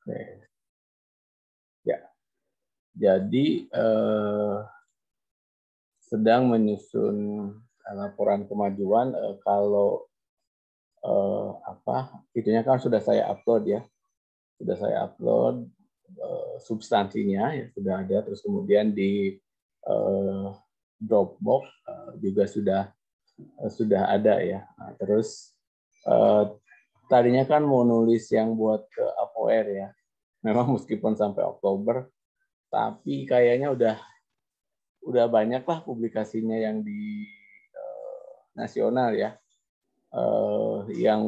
Oke. Ya, jadi sedang menyusun laporan kemajuan. Kalau itunya kan sudah saya upload ya, sudah saya upload substansinya ya sudah ada, terus kemudian di Dropbox juga sudah ada ya. Nah, terus tadinya kan mau nulis yang buat ke APOR ya, memang meskipun sampai Oktober, tapi kayaknya udah banyak lah publikasinya yang di nasional ya. Yang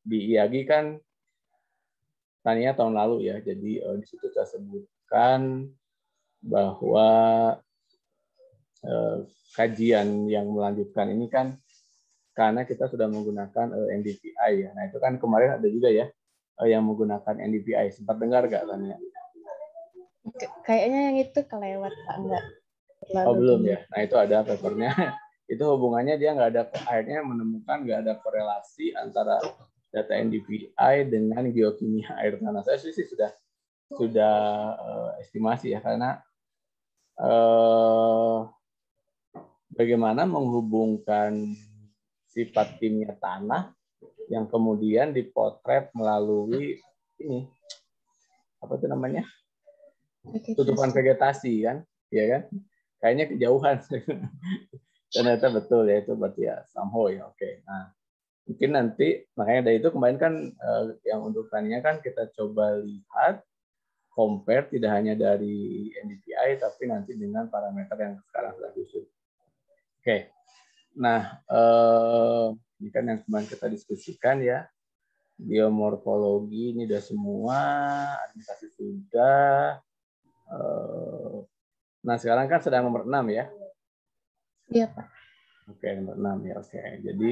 di IAGI kan tadinya tahun lalu ya, jadi di situ saya sebutkan bahwa kajian yang melanjutkan ini kan karena kita sudah menggunakan NDVI ya. Nah itu kan kemarin ada juga ya yang menggunakan NDVI. Sempat dengar nggak Tania? Kayaknya yang itu kelewat Pak, enggak. Oh belum ya. Nah itu ada papernya. Itu hubungannya dia nggak ada, akhirnya menemukan nggak ada korelasi antara data NDVI dengan geokimia air tanah. Saya sih sudah estimasi ya, karena bagaimana menghubungkan sifat kimia tanah yang kemudian dipotret melalui ini apa itu namanya, tutupan vegetasi kan, ya kan? Kayaknya kejauhan. Ternyata betul ya, itu berarti ya somehow ya. Oke. Nah mungkin nanti makanya dari itu kemarin kan yang untuk taninya kan kita coba lihat compare tidak hanya dari NDVI tapi nanti dengan parameter yang sekarang sudah disusun. Oke. Nah ini kan yang kemarin kita diskusikan ya, biomorfologi ini udah semua, administrasi sudah. Nah sekarang kan sedang nomor 6 ya. Iya Pak. Oke, nomor 6 ya. Oke. Jadi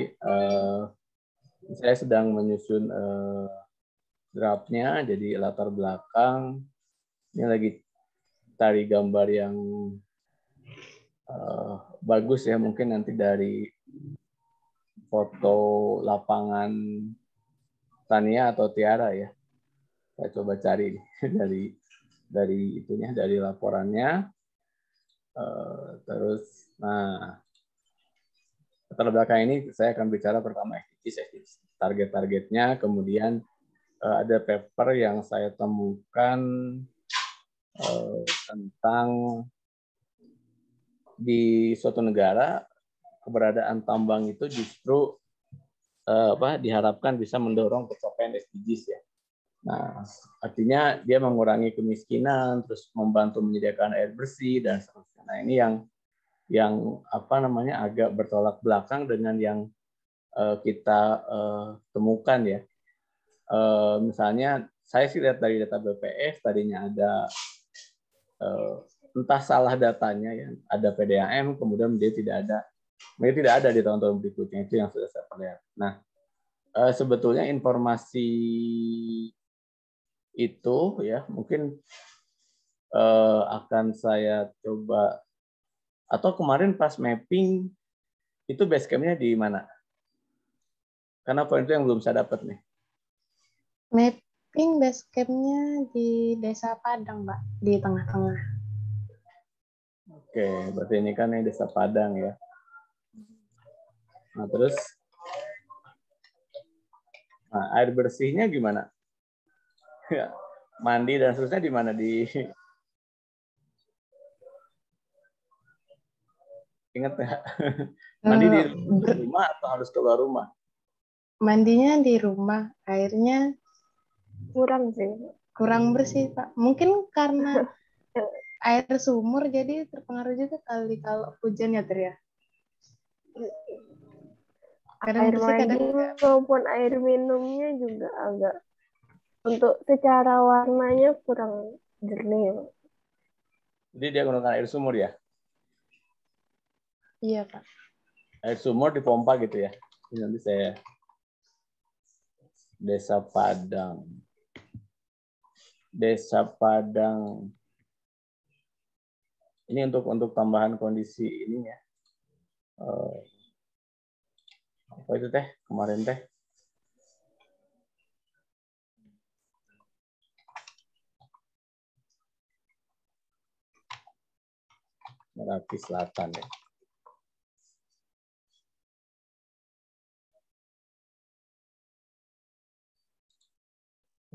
saya sedang menyusun draftnya, jadi latar belakang. Ini lagi cari gambar yang bagus ya, mungkin nanti dari foto lapangan Tania atau Tiara ya. Saya coba cari dari itunya, dari laporannya. Terus, nah latar belakang ini saya akan bicara pertama SDGs, target-targetnya, kemudian ada paper yang saya temukan tentang di suatu negara keberadaan tambang itu justru diharapkan bisa mendorong pencapaian SDGs ya. Nah, artinya dia mengurangi kemiskinan, terus membantu menyediakan air bersih dan seterusnya. Nah, ini yang agak bertolak belakang dengan yang kita temukan ya. Misalnya saya sih lihat dari data BPS tadinya ada entah salah datanya ya, ada PDAM kemudian dia tidak ada di tahun-tahun berikutnya, itu yang sudah saya lihat. Nah, sebetulnya informasi itu ya mungkin akan saya coba, atau kemarin pas mapping itu base camp-nya di mana? Karena poin itu yang belum saya dapat nih. Mapping base camp-nya di Desa Padang, Pak, di tengah-tengah. Oke, berarti ini kan yang Desa Padang ya. Nah, terus air bersihnya gimana? Mandi dan seterusnya di mana? Ingat ya? Mandi di rumah atau harus keluar rumah? Mandinya di rumah, airnya kurang bersih Pak. Mungkin karena air sumur jadi terpengaruh juga kali kalau hujan ya Ter ya. Kadang air bersih, mandi maupun air minumnya juga agak untuk secara warnanya kurang jernih. Jadi dia gunakan air sumur ya? Iya Pak. Air sumur dipompa gitu ya? Ini nanti saya Desa Padang. Desa Padang. Ini untuk tambahan kondisi ini ya. Apa itu kemarin Merapi Selatan ya.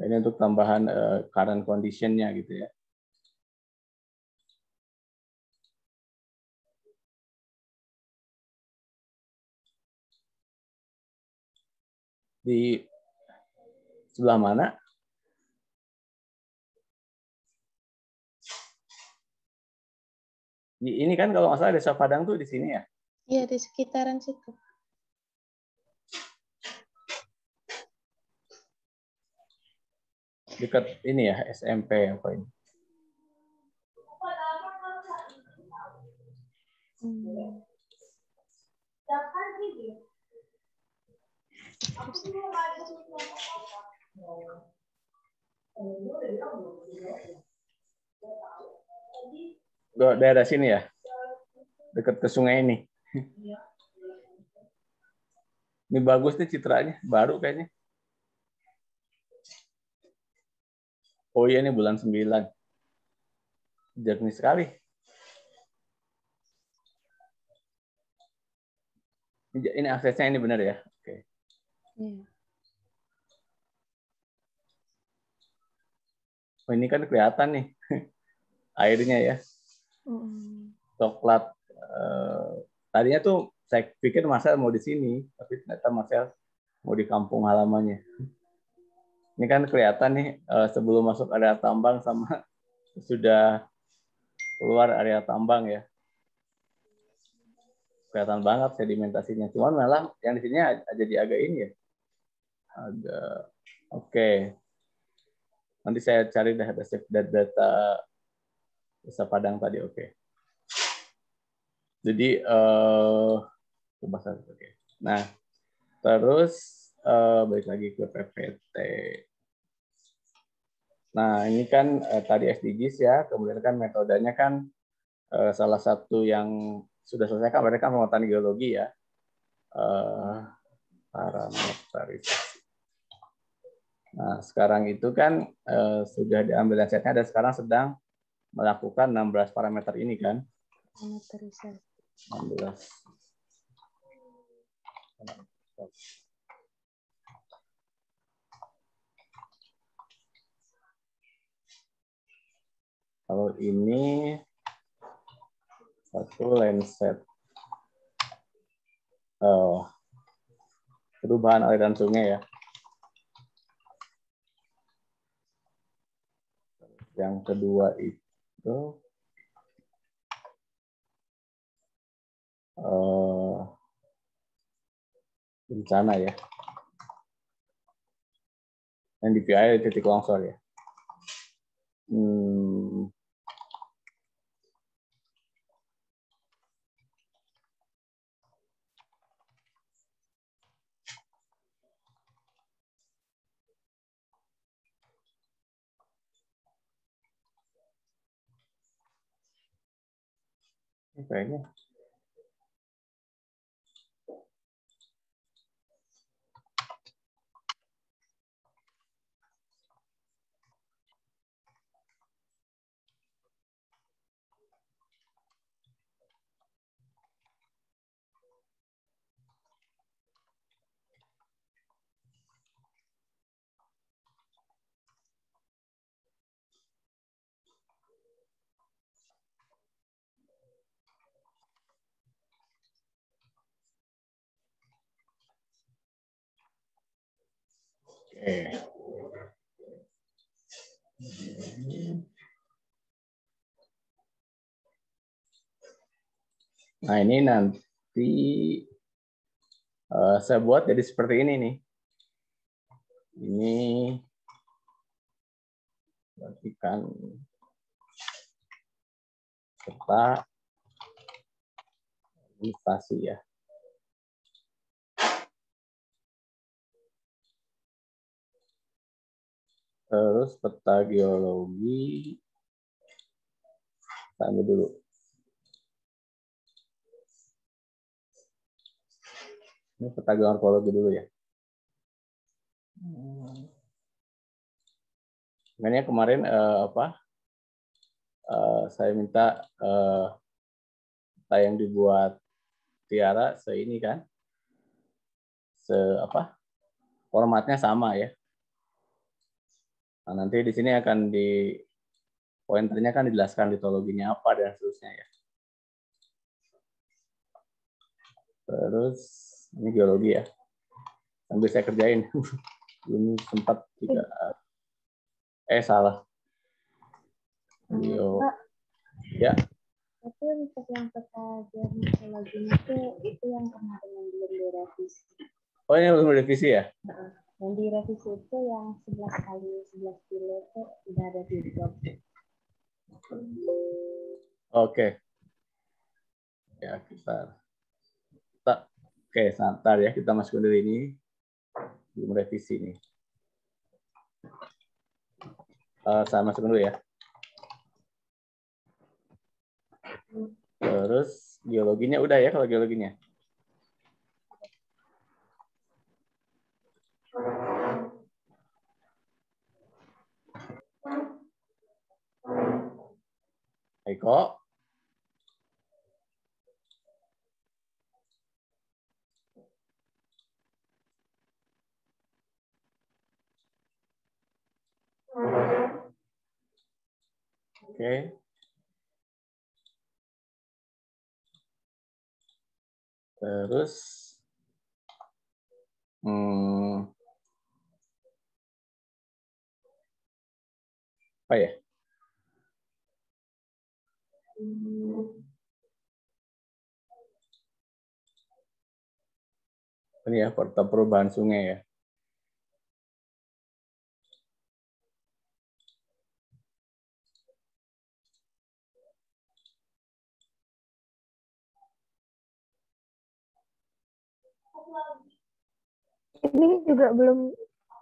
Ini untuk tambahan current condition-nya gitu ya. Di sebelah mana? Ini kan kalau nggak salah desa Padang tuh di sini ya? Iya, di sekitaran situ. Dekat ini ya, SMP apa ini? Daerah sini ya? Dekat ke sungai ini. Ini bagus nih citranya, baru kayaknya. Oh iya, ini bulan 9. Jernih sekali. Ini aksesnya ini benar ya? Oke. Oh, ini kan kelihatan nih airnya ya. Coklat. Tadinya tuh saya pikir Marcel mau di sini, tapi ternyata Marcel mau di kampung halamannya. Ini kan kelihatan nih sebelum masuk area tambang sama sudah keluar area tambang ya. Kelihatan banget sedimentasinya. Cuman malah yang di sini jadi agak ini ya. Agak oke. Nanti saya cari data desa Padang tadi. Oke. Jadi coba saya oke. Nah, terus balik lagi ke PPT. Nah, ini kan tadi SDGs ya, kemudian kan metodenya kan salah satu yang sudah selesai kan mereka pemetaan geologi ya. Parameterisasi. Nah, sekarang itu kan sudah diambil setnya dan sekarang sedang melakukan 16 parameter ini kan. Parameterisasi. 16. Kalau ini satu Landset. Perubahan aliran sungai ya. Yang kedua itu bencana ya. Yang DPI titik longsor ya. Kayaknya nah ini nanti saya buat jadi seperti ini nih. Ini berarti kan serta inflasi ya. Terus peta geologi, kita ambil dulu. Ini peta geomorfologi dulu ya. Makanya kemarin saya minta data yang dibuat Tiara ini kan, formatnya sama ya. Nah, nanti di sini akan pointernya kan dijelaskan litologinya apa dan seterusnya ya. Terus ini geologi ya. Sambil saya kerjain. Ini sempat juga. Salah. Ya. Tapi untuk yang peta geomorfologinya itu yang kemarin yang belum direvisi. Oh, ini belum direvisi ya? Yang direvisi itu yang 11 kali 11 kilo itu udah ada di blog. Oke. Ya, Oke, santar ya, kita masukin dulu ini. Belum revisi nih. Saya masukin dulu ya. Terus geologinya udah ya kalau geologinya. Eko. Oke. Terus apa ya? Ini ya, peta perubahan sungai ya. Ini juga belum,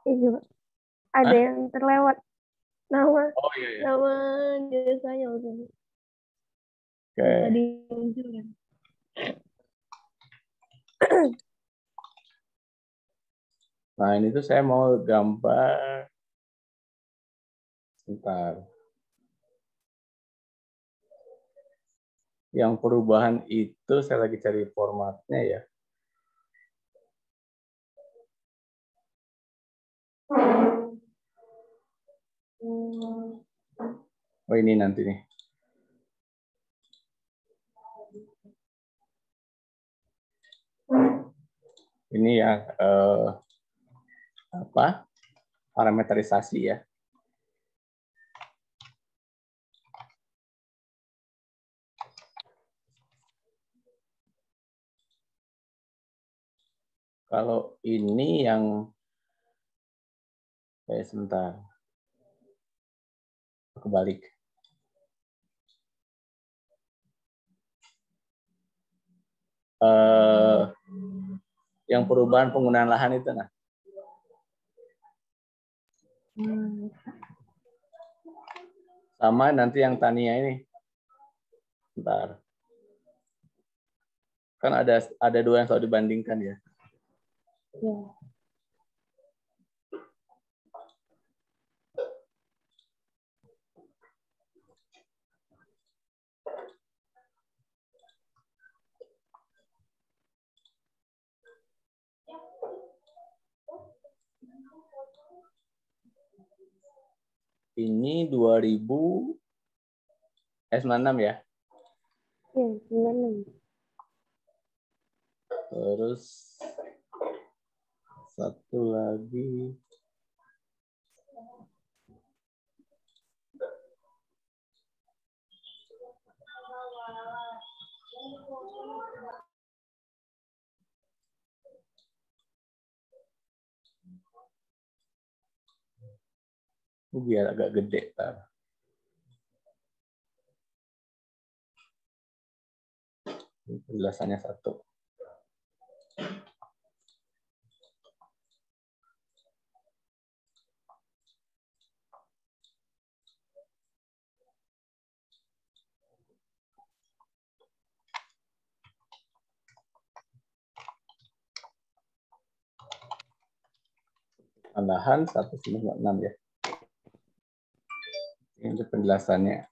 ini juga ada yang terlewat nama, nama jasanya udah. Tadi munculkan. Nah, ini tuh saya mau gambar. Sebentar. Yang perubahan itu saya lagi cari formatnya ya. Oh, ini nanti nih. Ini yang parameterisasi ya. Kalau ini yang sebentar. Kebalik. Yang perubahan penggunaan lahan itu nah. Sama nanti yang Tania ini. Bentar. Kan ada dua yang selalu dibandingkan ya. Ya. Ini 96 ya? Ya, 96. Terus satu lagi. Biar agak gede. Penjelasannya satu. Tambahan 196 ya. Ini penjelasannya.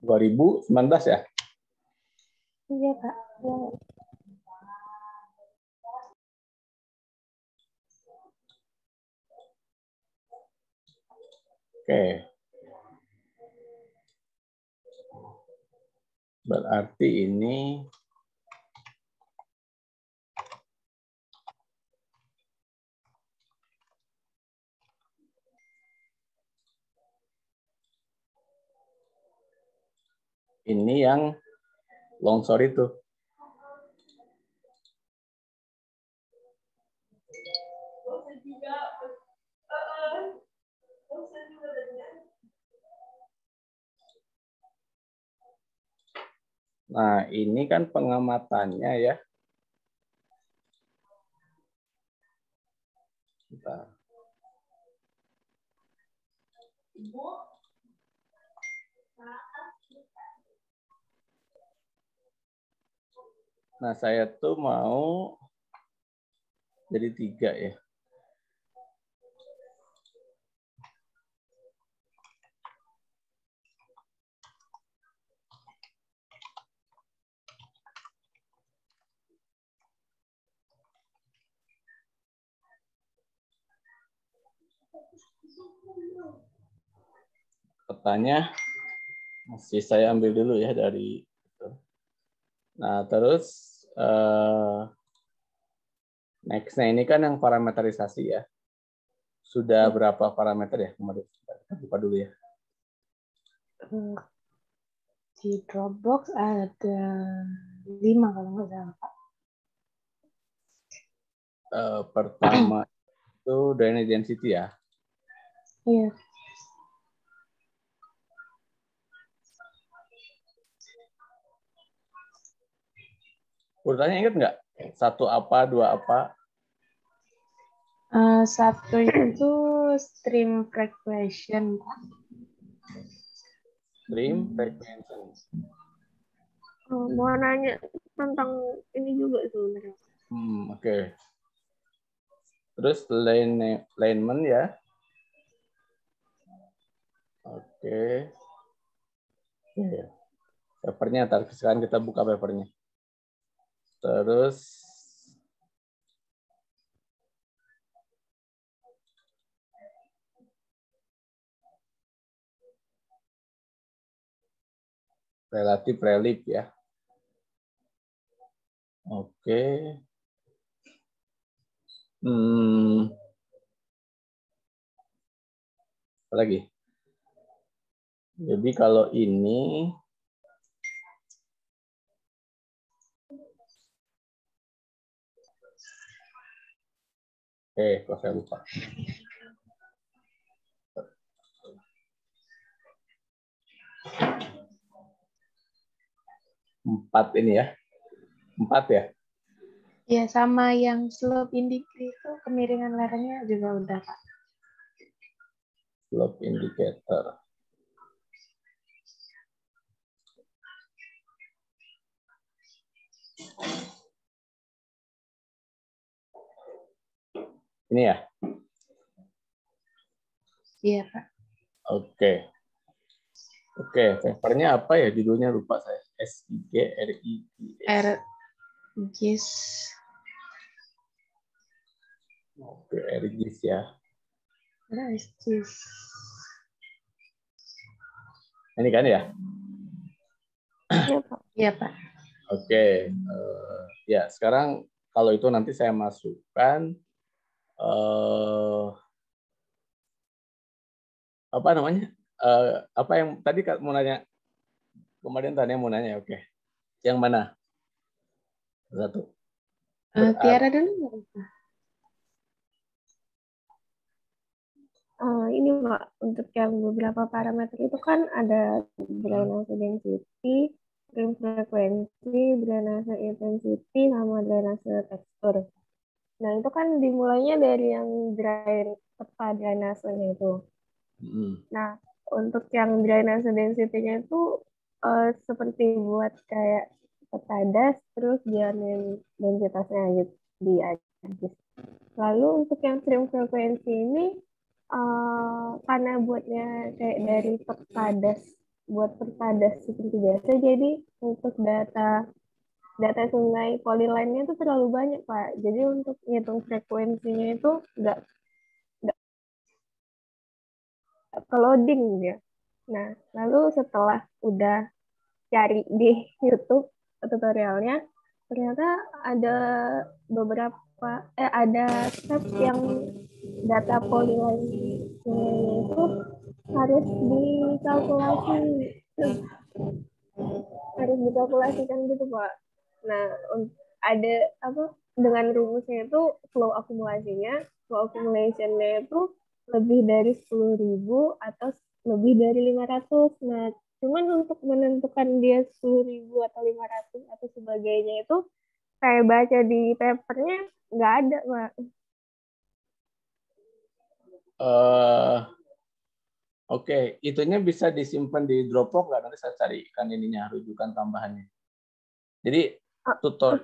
2019 ya? Iya, Kak. Oke. Berarti ini yang longsor itu. Nah, ini kan pengamatannya ya. Bentar. Nah, saya tuh mau jadi 3 ya. Petanya masih saya ambil dulu ya dari itu. Nah, terus next-nya ini kan yang parameterisasi ya. Sudah berapa parameter ya kemarin? Kita buka dulu ya. Di Dropbox ada 5 kalau nggak salah, Pak. Pertama itu drainage density ya. Iya. Urutannya ingat nggak? 1 apa, 2 apa? 1 itu stream frequency, Pak. Stream frequency. Mau nanya tentang ini juga sebenarnya. Oke. Terus alignment ya. Oke. Papernya, sekarang kita buka papernya. Terus relatif relief ya. Oke. Apa lagi? Jadi kalau ini kok saya lupa. 4 ini ya. 4 ya? Ya, sama yang slope indicator itu kemiringan lerengnya juga udah, Pak. Slope indicator. Ini ya? Iya, Pak. Oke. Oke, papernya apa ya? Judulnya lupa saya. SIGRIGS. RGIS. Oke, RGIS ya. RGIS. Ini kan ya? Iya, Pak. Iya, Pak. Oke. Ya, sekarang kalau itu nanti saya masukkan apa namanya? Apa yang tadi mau nanya? Kemarin tanya mau nanya, oke. Yang mana? 1. Tiara dulu. Ini Pak, untuk yang beberapa parameter itu kan ada drainase density, stream frequency, drainase intensity, sama drainase tekstur. Nah, itu kan dimulainya dari yang peta drainasenya itu. Nah, untuk yang drainase density-nya itu seperti buat kayak peta das, terus jalanin densitasnya gitu di atas. Lalu untuk yang stream frequency ini karena buatnya kayak dari peta das buat perpadas seperti biasa. Jadi untuk data sungai polyline-nya itu terlalu banyak, Pak. Jadi untuk ngitung frekuensinya itu nggak ke loading ya. Nah, lalu setelah udah cari di YouTube tutorialnya, ternyata ada beberapa ada step yang data polyline itu harus dikalkulasi, harus dikalkulasikan gitu, Pak. Nah, ada apa dengan rumusnya itu flow akumulasinya, flow accumulation-nya itu lebih dari 10.000 atau lebih dari 500. Nah, cuman untuk menentukan dia 10.000 atau 500 atau sebagainya itu saya baca di papernya nggak ada, Pak. Oke, itunya bisa disimpan di Dropbox nggak? Nanti saya carikan ininya, rujukan tambahannya. Jadi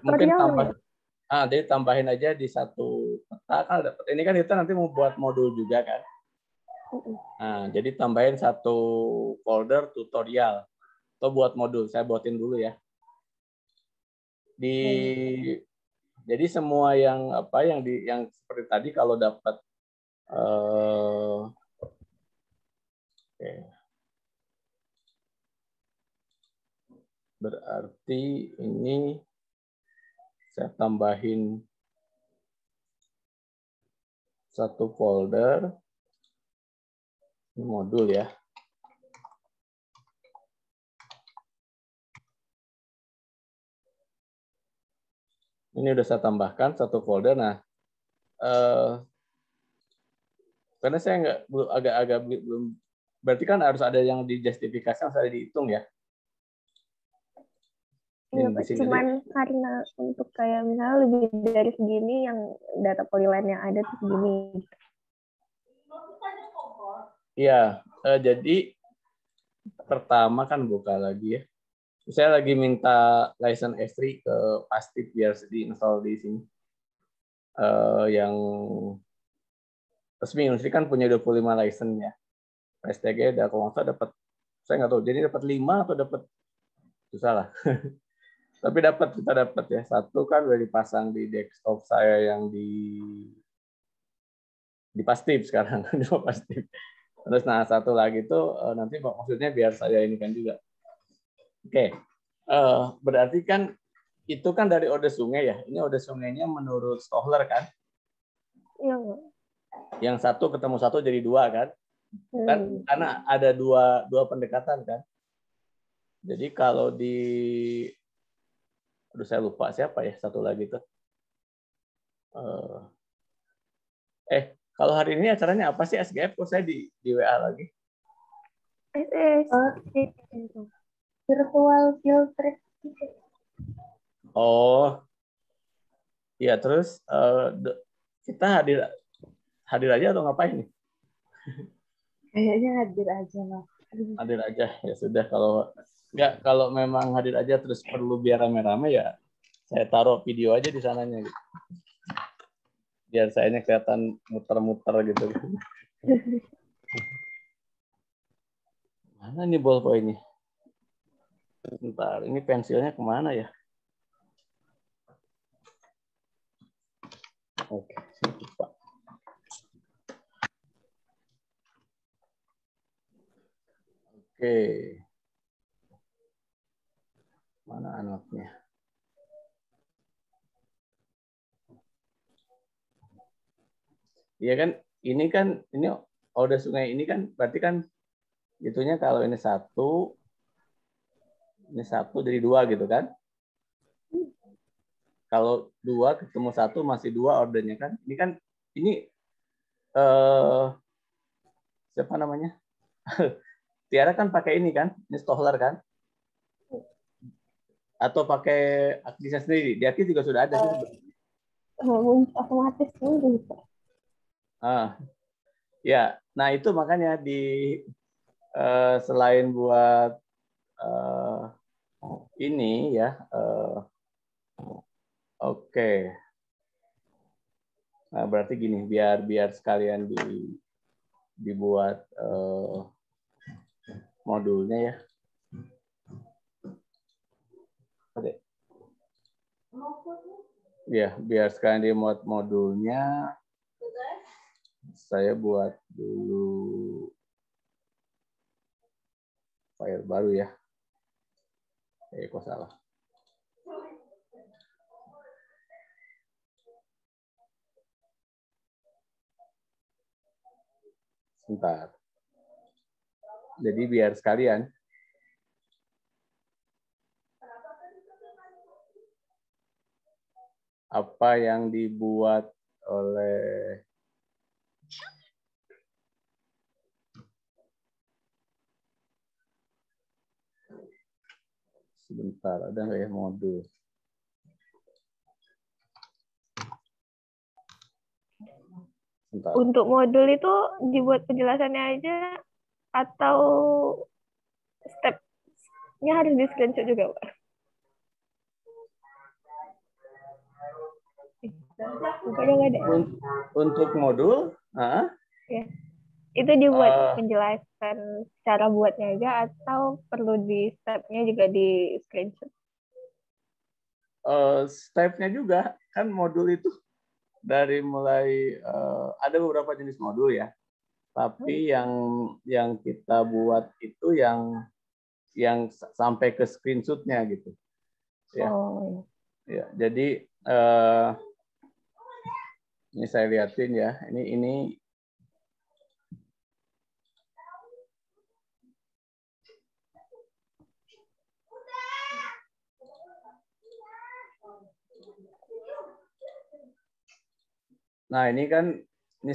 mungkin tambah, jadi tambahin aja di satu peta kan dapat. Ini kan kita nanti mau buat modul juga kan. Nah, jadi tambahin satu folder tutorial atau buat modul. Saya buatin dulu ya. Jadi semua yang yang seperti tadi kalau dapat berarti ini saya tambahin satu folder, ini modul ya. Ini udah saya tambahkan satu folder. Nah, karena saya agak belum, berarti kan harus ada yang dijustifikasi, yang saya dihitung ya. Iya, Pak. Cuman karena untuk kayak misalnya lebih dari segini yang data polyline yang ada tuh segini. Iya, jadi pertama kan buka lagi ya. Saya lagi minta license S3 ke Pastip biar di-install di sini. Yang resmi Universi kan punya 25 license ya. STG ada kalau nggak salah dapat, saya nggak tahu, jadi dapat 5 atau dapat, susah lah. Tapi kita dapat ya. Satu kan udah dipasang di desktop saya yang di Pastip sekarang, di Pastip. Terus satu lagi tuh nanti maksudnya biar saya ini kan juga. Oke. Berarti kan itu kan dari ode sungai ya. Ini ode sungainya menurut Stohler kan? Iya. Yang satu ketemu satu jadi dua kan? Kan karena ada dua pendekatan kan. Jadi kalau saya lupa siapa ya satu lagi tuh. Kalau hari ini acaranya apa sih SGF? Kok saya di WA lagi? Virtual field trip. Oh, iya terus kita hadir aja atau ngapain nih? Kayaknya hadir aja lah. Hadir aja ya sudah, kalau memang hadir aja terus perlu biar rame-rame ya saya taruh video aja di sananya gitu. Biar sayanya kelihatan muter-muter gitu. Mana nih ballpointnya? Bentar, ini pensilnya kemana ya? Oke, lupa. Oke. Mana anaknya? Iya kan, ini Oda Sungai ini kan berarti kan itunya kalau ini satu jadi dua gitu kan? Kalau dua ketemu satu masih dua ordernya kan? Ini kan siapa namanya? Tiara kan pakai ini kan? Ini Stohler kan? Atau pakai Akdisnya sendiri? Di Akdis juga sudah ada sih. Otomatis gitu. Ya, nah itu makanya selain buat ini ya, oke. Nah, berarti gini, biar sekalian dibuat modulnya ya. Ya, biar sekarang di modulnya saya buat dulu file baru ya. Kok salah. Sebentar. Jadi biar sekalian. Apa yang dibuat oleh sebentar, ada nggak ya modul? Sebentar. Untuk modul itu dibuat penjelasannya aja atau step-nya harus di screenshot juga, Pak? Untuk modul, ya. Itu dibuat penjelasan cara buatnya aja atau perlu di step-nya juga di screenshot? Step-nya juga, kan modul itu dari mulai ada beberapa jenis modul ya. Tapi yang kita buat itu yang sampai ke screenshot-nya gitu. Ya. Oh. Ya, jadi ini saya lihatin ya. Ini nah, ini kan ini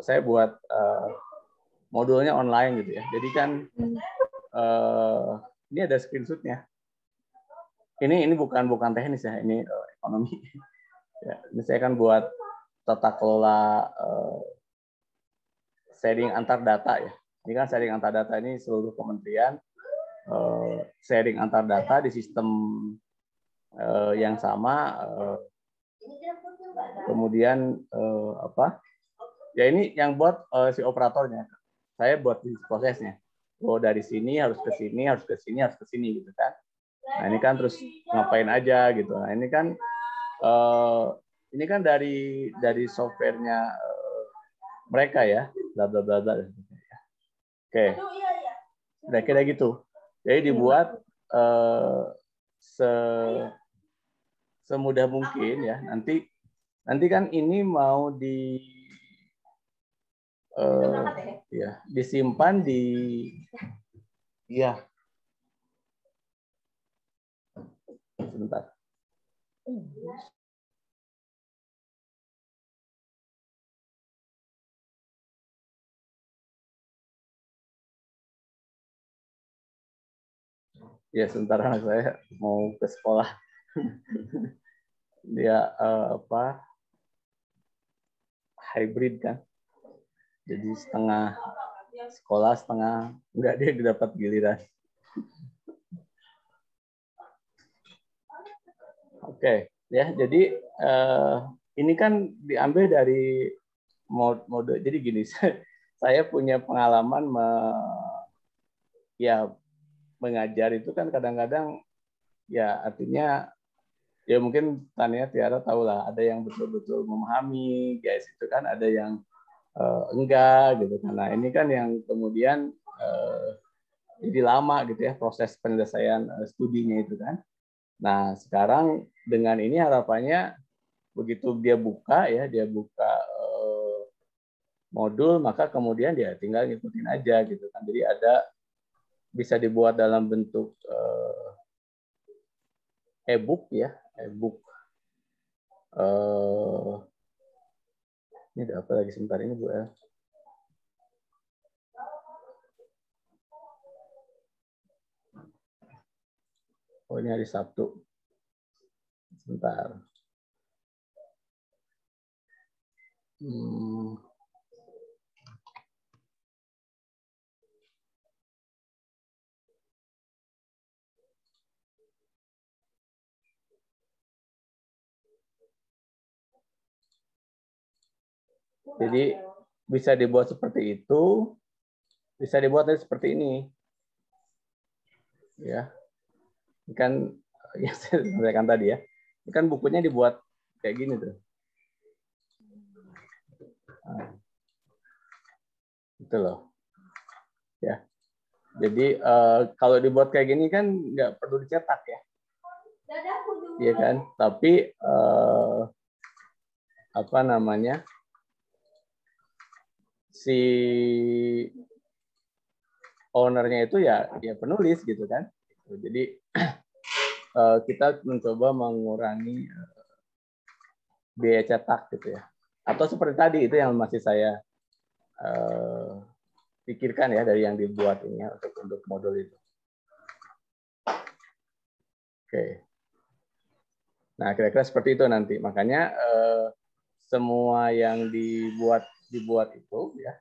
saya buat modulnya online gitu ya. Jadi kan ini ada screenshot-nya. Ini bukan teknis ya, ini ekonomi. Ya, ini saya kan buat tata kelola sharing antar data ya. Ini kan sharing antar data ini seluruh kementerian sharing antar data di sistem yang sama. Kemudian ya ini yang buat si operatornya. Saya buat prosesnya. Oh, dari sini harus ke sini, harus ke sini, harus ke sini gitu kan. Nah, ini kan terus ngapain aja gitu. Nah, ini kan dari softwarenya mereka ya, bla bla bla bla. Oke. Kira-kira gitu. Jadi dibuat semudah mungkin ya. Nanti kan ini mau disimpan di sebentar. Ya, sebentar, anak saya mau ke sekolah. Dia hybrid kan. Jadi setengah sekolah, setengah enggak, dia dapat giliran. Oke, ya. Jadi ini kan diambil dari mode. Jadi gini, saya punya pengalaman mengajar itu kan kadang-kadang ya artinya ya mungkin Tania Tiara tahu lah, ada yang betul-betul memahami guys itu kan, ada yang enggak gitu kan. Nah, ini kan yang kemudian jadi lama gitu ya proses penyelesaian studinya itu kan. Nah, sekarang dengan ini harapannya begitu dia buka modul, maka kemudian dia tinggal ngikutin aja gitu kan. Jadi bisa dibuat dalam bentuk e-book ya, e-book. Ini ada apa lagi sebentar ini Bu ya? Oh, ini hari Sabtu. Sebentar. Jadi bisa dibuat seperti itu, bisa dibuat seperti ini. Ya. Kan yang saya sampaikan tadi ya. Ini kan bukunya dibuat kayak gini tuh. Nah, gitu loh. Ya. Jadi kalau dibuat kayak gini kan nggak perlu dicetak ya. Iya kan? Tapi apa namanya? Si ownernya itu ya penulis gitu kan. Jadi kita mencoba mengurangi biaya cetak gitu ya. Atau seperti tadi itu yang masih saya pikirkan ya dari yang dibuat ini ya, untuk modul itu. Oke. Nah, kira-kira seperti itu nanti. Makanya semua yang dibuat itu ya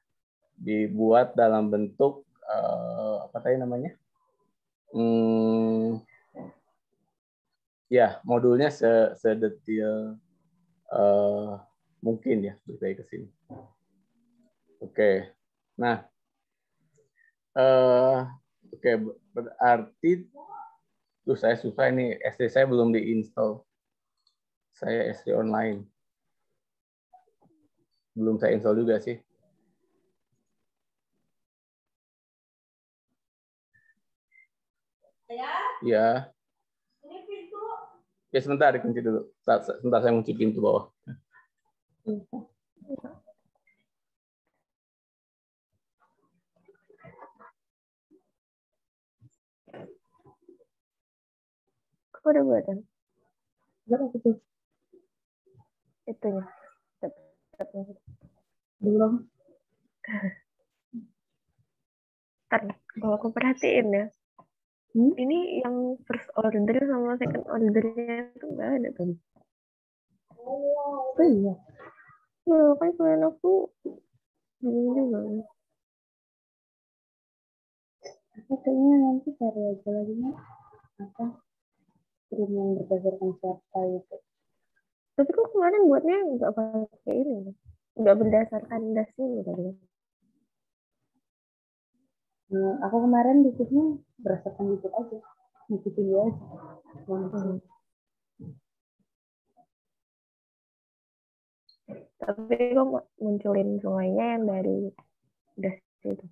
dibuat dalam bentuk apa tadi namanya? Ya, modulnya sedetail mungkin ya dari ke sini. Oke. Nah, oke, berarti tuh saya susah ini, SD saya belum diinstal. Saya SD online. Belum saya install juga sih. Ya. Ini pintu. Ya sebentar dikunci dulu. Sebentar saya kunci pintu bawah. Kok udah buatan? Berapa itu? Itunya. Belum. Ntar, kalau aku perhatiin ya, ini yang first order sama second ordernya itu nggak ada tuh. Oh iya. Nah, kan kalian aku bingung juga. Kayaknya nanti cari aja lagi apa stream yang berdasarkan siapa itu. Tapi kok kemarin buatnya nggak pakai ini, nggak berdasarkan das ini tadi. Aku kemarin bikinnya berdasarkan YouTube aja, ngikutin dia aja. Tapi kok munculin semuanya yang dari das itu.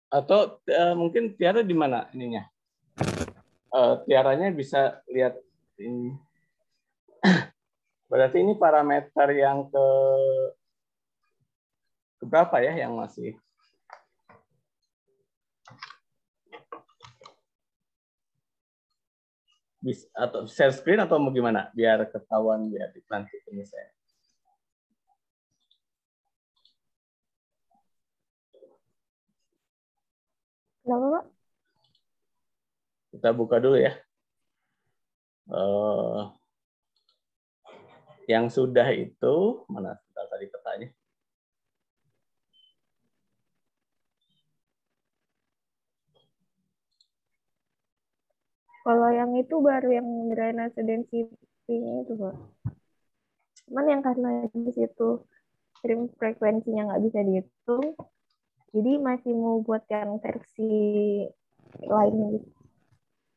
Atau mungkin Tiara di mana ininya? Tiaranya bisa lihat ini. Berarti ini parameter yang ke berapa ya yang masih? Atau share screen atau mau gimana? Biar ketahuan biar nanti ini saya. Kenapa, Pak? Kita buka dulu ya. Yang sudah itu mana tadi petanya? Kalau yang itu baru yang drainase density-nya itu, Pak. Cuman yang karena di situ stream frekuensinya nggak bisa dihitung, jadi masih mau buat yang versi lainnya gitu.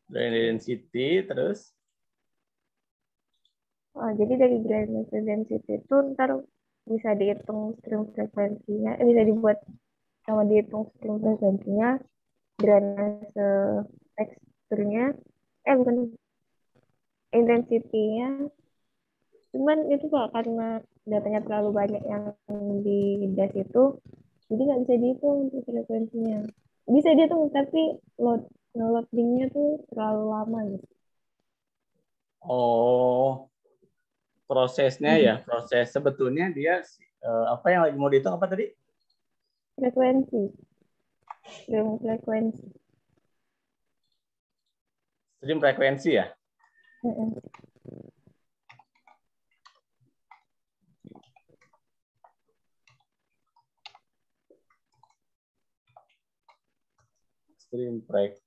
Drainase density terus? Jadi dari drainase density itu ntar bisa dihitung stream frekuensinya, bisa dibuat sama dihitung stream frekuensinya, drainase teksturnya, bukan intensity-nya. Cuman itu Pak, karena datanya terlalu banyak yang di das itu, jadi nggak bisa dihitung untuk frekuensinya. Bisa dihitung, tapi loadingnya tuh terlalu lama gitu. Oh, prosesnya ya, proses sebetulnya dia apa yang lagi mau dihitung apa tadi? Frekuensi. Stream frekuensi. Stream frekuensi ya? Stream frekuensi.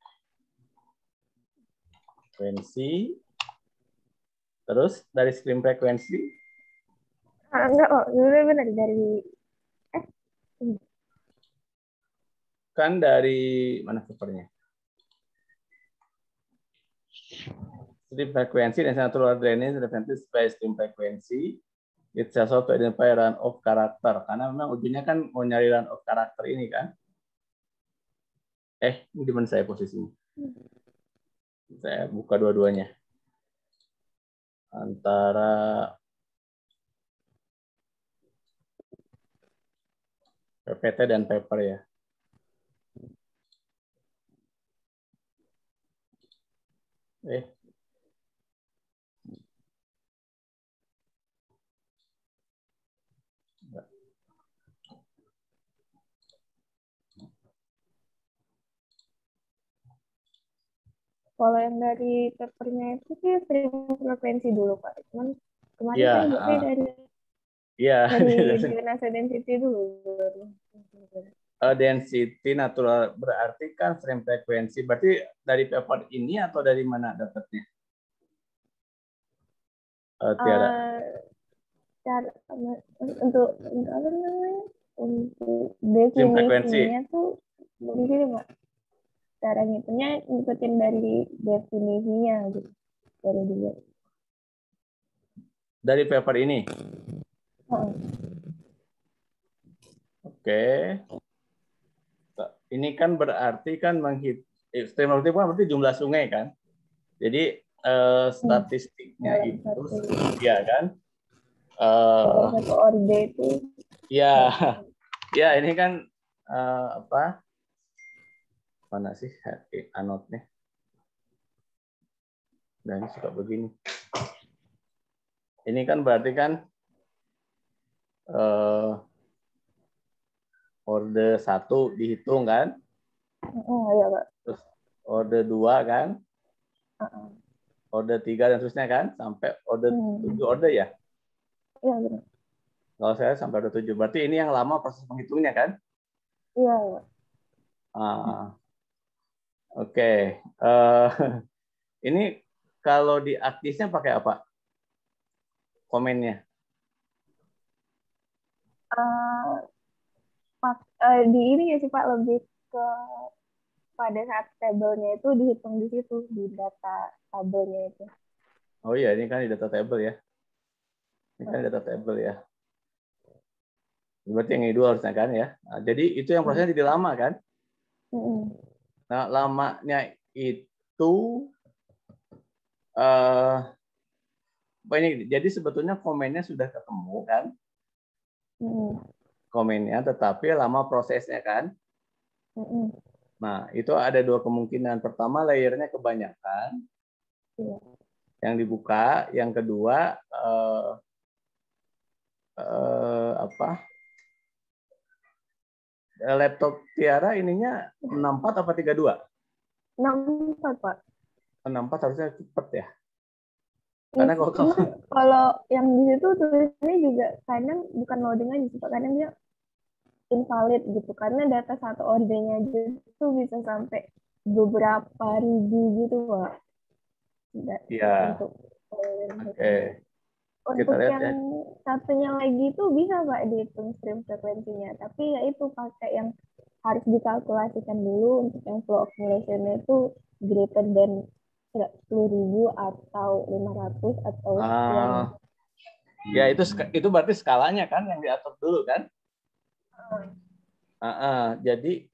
Terus dari stream frekuensi? Enggak kok, benar dari Kan dari mana papernya? Stream frekuensi dan natural drainage represented by stream frekuensi. It's also to identify run of character. Karena memang ujungnya kan mau nyari run of character ini kan. Ini di mana saya posisinya? Saya buka dua-duanya. Antara PPT dan paper ya. Kalau yang dari papernya itu sih stream frekuensi dulu Pak. Cuman kemarin saya buatnya dari drainase density dulu. Density natural berarti kan stream frekuensi. Berarti dari paper ini atau dari mana dapatnya? Tiara. Untuk apa namanya? Untuk definisinya tuh begini Pak. Cara ngitungnya ngikutin dari definisinya gitu. Dari dia. Dari paper ini. Oke. Ini kan berarti kan stream frekuensi kan berarti jumlah sungai kan. Jadi statistiknya itu ya kan. Satu orde itu. Ya ini kan apa? Mana sih anotnya? Dan ini suka begini. Ini kan berarti kan orde 1 dihitung kan? Iya, Pak. Terus orde 2 kan? Orde 3 dan terusnya kan? Sampai orde 7 orde ya? Iya, benar. Kalau saya sampai orde 7. Berarti ini yang lama proses menghitungnya kan? Iya, Pak. Oke. Ini kalau di aktisnya pakai apa? Komennya? Di ini ya sih Pak, lebih ke pada saat tabelnya itu dihitung di situ, di data tabelnya itu. Oh iya, ini kan di data table ya. Ini kan data table ya. Berarti yang kedua harusnya kan ya. Nah, jadi itu yang prosesnya jadi lama kan? Nah, lamanya itu ini jadi sebetulnya komennya sudah ketemu kan? Komennya, tetapi lama prosesnya kan? Nah, itu ada dua kemungkinan. Pertama, layernya kebanyakan. Yang dibuka. Yang kedua, laptop Tiara ininya 64 apa 32? 64, Pak. 64 harusnya cepat ya. Karena kalau yang di situ tulisannya juga kadang bukan loading aja sih, Pak. Kadang dia invalid gitu. Karena data satu ordenya aja itu bisa sampai beberapa ribu gitu, Pak. Iya. Oke. Untuk yang satunya lagi itu bisa Pak dihitung stream frekuensinya, tapi ya itu pakai yang harus dikalkulasikan dulu untuk yang flow accumulation-nya itu greater than 10.000 atau 500 atau sekian. Ya itu berarti skalanya kan yang diatur dulu kan? Jadi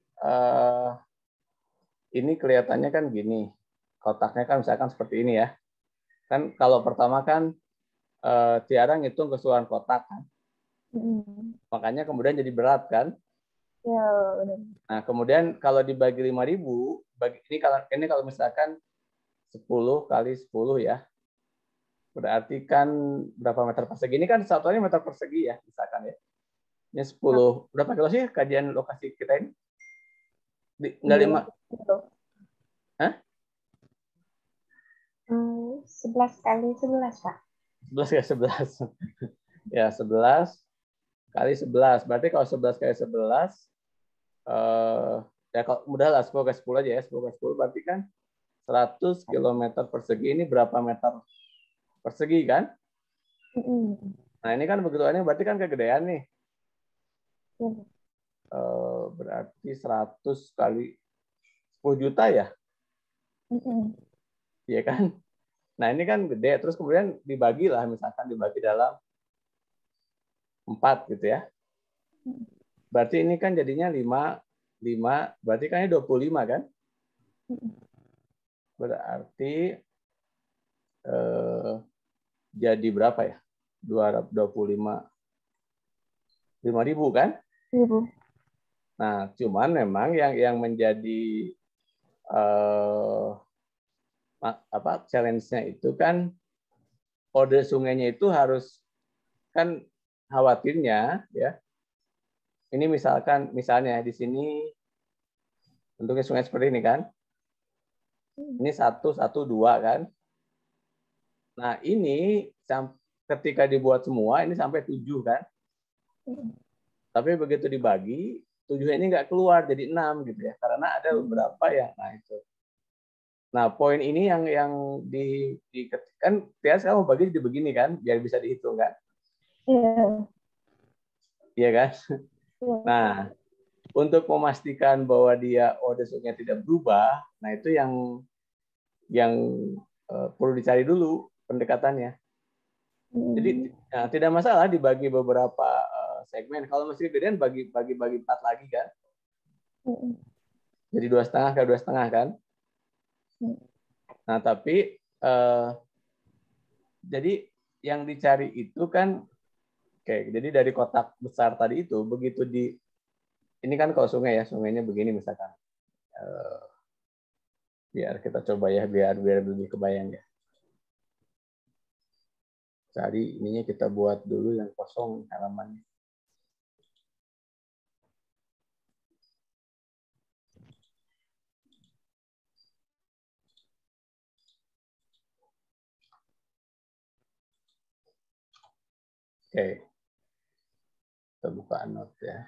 ini kelihatannya kan gini, kotaknya kan misalkan seperti ini ya. Kan kalau pertama kan Tiara ngitung keseluruhan kotak kan. Makanya kemudian jadi berat kan. Ya, benar. Nah, kemudian kalau dibagi 5.000, ini kalau misalkan 10 kali 10 ya. Berarti kan berapa meter persegi? Ini kan satuannya meter persegi ya, misalkan ya. Ini 10. Berapa kilo sih kajian lokasi kita ini? Enggak 5. Hah? 11 kali 11, Pak. 11 kali 11. Ya, 11 kali 11. Berarti kalau 11 kali 11, ya kalau mudah lah 10 kali 10 aja ya. 10 kali 10 berarti kan 100 km persegi. Ini berapa meter persegi kan? Nah ini kan begituannya berarti kan kegedean nih. Berarti 100 kali 10 juta ya? Iya kan? Nah ini kan gede. Terus kemudian dibagi lah, misalkan dibagi dalam 4 gitu ya. Berarti ini kan jadinya 5, berarti kan ini 25 kan? Berarti jadi berapa ya? 225. 5.000 kan? 5.000. Nah, cuman memang yang menjadi challenge-nya itu kan kode sungainya itu harus kan khawatirnya ya. Ini misalnya di sini bentuknya sungai seperti ini kan. Ini 1, 1, 2 kan. Nah, ini ketika dibuat semua ini sampai 7 kan. Tapi begitu dibagi, 7 ini nggak keluar jadi 6 gitu ya. Karena ada beberapa yang nah itu. Nah, poin ini yang kan biasa kamu bagi jadi begini kan, biar bisa dihitung kan? Iya. Iya kan? Nah, untuk memastikan bahwa dia odesuknya tidak berubah, nah itu yang perlu dicari dulu pendekatannya. Jadi tidak masalah dibagi beberapa segmen. Kalau masih gedean bagi 4 lagi kan. Jadi 2,5 kali 2,5 kan. Nah tapi jadi yang dicari itu kan, jadi dari kotak besar tadi itu begitu ini kan kalau sungai ya, sungainya begini misalkan. Biar kita coba ya, biar lebih kebayang ya. Cari ininya, kita buat dulu yang kosong halamannya. Oke. Kita buka note ya.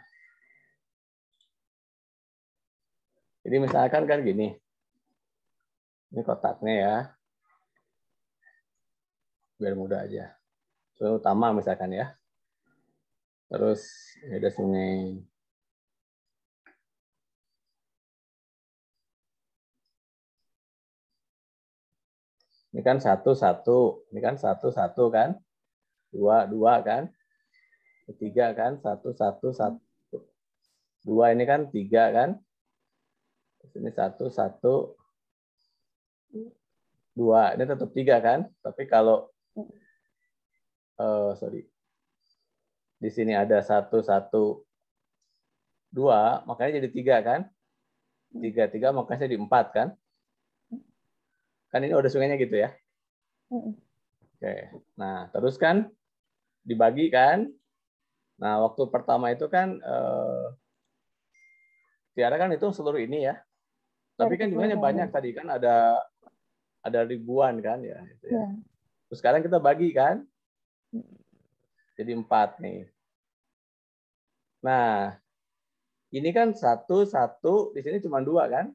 Jadi misalkan kan gini. Ini kotaknya ya. Biar mudah aja. Sungai utama misalkan ya. Terus ada sungai. Ini kan 1, 1. Ini kan 1, 1 kan. 2, 2 kan. 3 kan. 1, 1, 1. 2 ini kan 3 kan. Ini 1, 1. 2. Ini tetap 3 kan. Tapi kalau di sini ada 1, 1, 2, makanya jadi 3 kan. 3, 3 makanya jadi 4 kan. Kan ini udah sungainya gitu ya. Oke. Nah, terus kan dibagi kan. Nah, waktu pertama itu kan Tiara kan itu seluruh ini ya. Tapi kan jumlahnya banyak tadi kan, ada ribuan kan ya. Gitu ya. Terus sekarang kita bagi kan. Jadi 4 nih. Nah, ini kan 1, 1, di sini cuma 2 kan.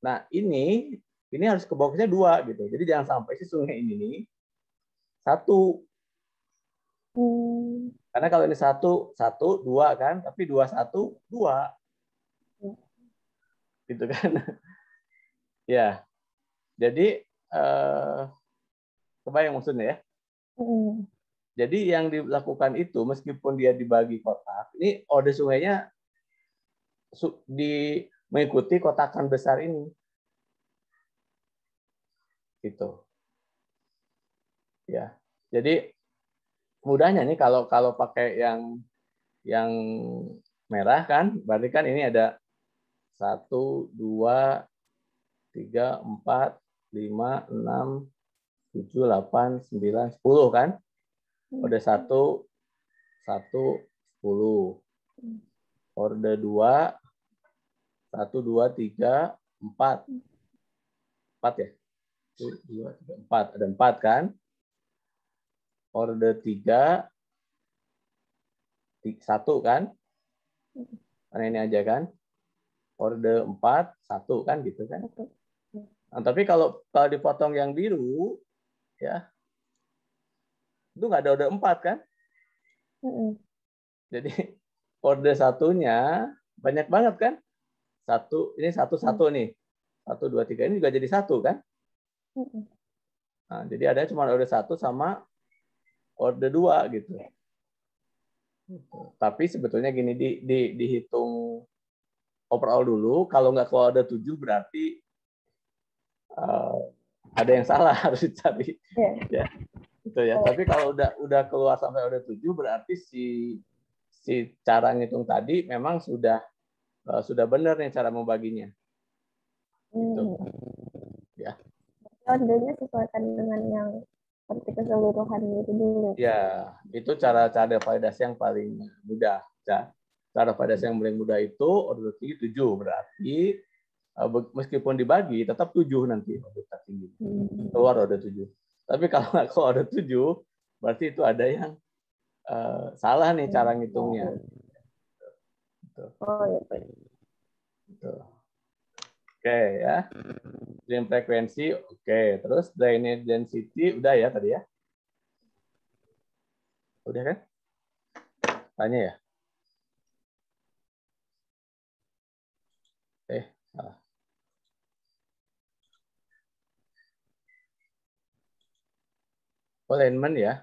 Nah, ini harus ke boxnya 2 gitu. Jadi jangan sampai si sungai ini nih 1. Karena kalau ini 1, 1, 2 kan, tapi 2, 1, 2. Gitu kan. Ya. Jadi kebayang maksudnya ya. Jadi yang dilakukan itu meskipun dia dibagi kotak, ini ode sungainya mengikuti kotakan besar ini. Gitu. Ya. Jadi mudahnya nih kalau pakai yang merah kan, berarti kan ini ada 1, 2, 3, 4, 5, 6, 7, 8, 9, 10 kan? Orde 1, 1, 10. Orde 2, 1, 2, 3, 4. 4 ya? 1, 2, 3, 4. Ada 4 kan? Orde 3, 1 kan? Karena ini aja kan? Orde 4, 1 kan gitu kan? Nah, tapi kalau dipotong yang biru, ya, itu nggak ada orde 4 kan? Jadi orde satunya banyak banget kan? Ini 1, 1 nih. 1, 2, 3 ini juga jadi 1 kan? Nah, jadi ada cuma orde 1 sama orde 2 gitu. Tapi sebetulnya gini, dihitung overall dulu. Kalau nggak keluar orde 7 berarti ada yang salah, harus dicari. Ya, gitu ya. Tapi kalau udah keluar sampai orde 7 berarti si cara ngitung tadi memang sudah benar nih cara membaginya. Gitu. Ya. Ordenya sesuaikan dengan yang seperti keseluruhan itu dulu. Ya, itu cara validasi yang paling mudah. Cara validasi yang paling mudah itu orde tinggi 7 berarti meskipun dibagi tetap 7 nanti orde tinggi. Keluar orde 7. Tapi kalau nggak keluar orde 7 berarti itu ada yang salah nih cara ngitungnya. Oh ya. Oke ya. Stream frekuensi oke. Terus drainage density udah ya tadi ya. Udah kan? Tanya ya. Salah. Alignment ya.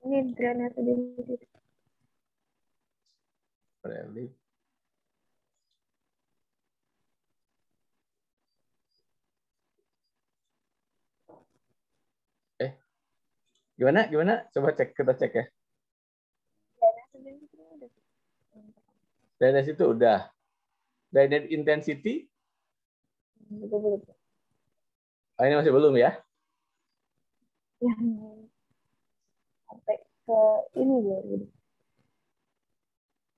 Ini drainase density. Relief. Gimana? Coba kita cek ya. Drainase itu udah. Drainage intensity? Belum. Ini masih belum ya? Ya. Sampai ke ini ya.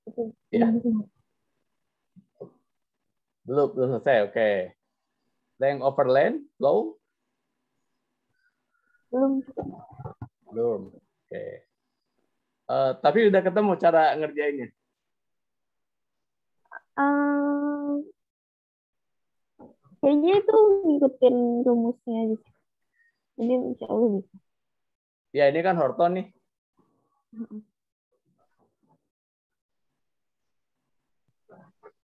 Itu. Ya. Belum selesai. Oke. Length over lane, flow? Belum. Oke. Tapi udah ketemu cara ngerjainnya. Kayaknya itu ngikutin rumusnya gitu. Jadi insya Allah bisa. Ya ini kan Horton nih.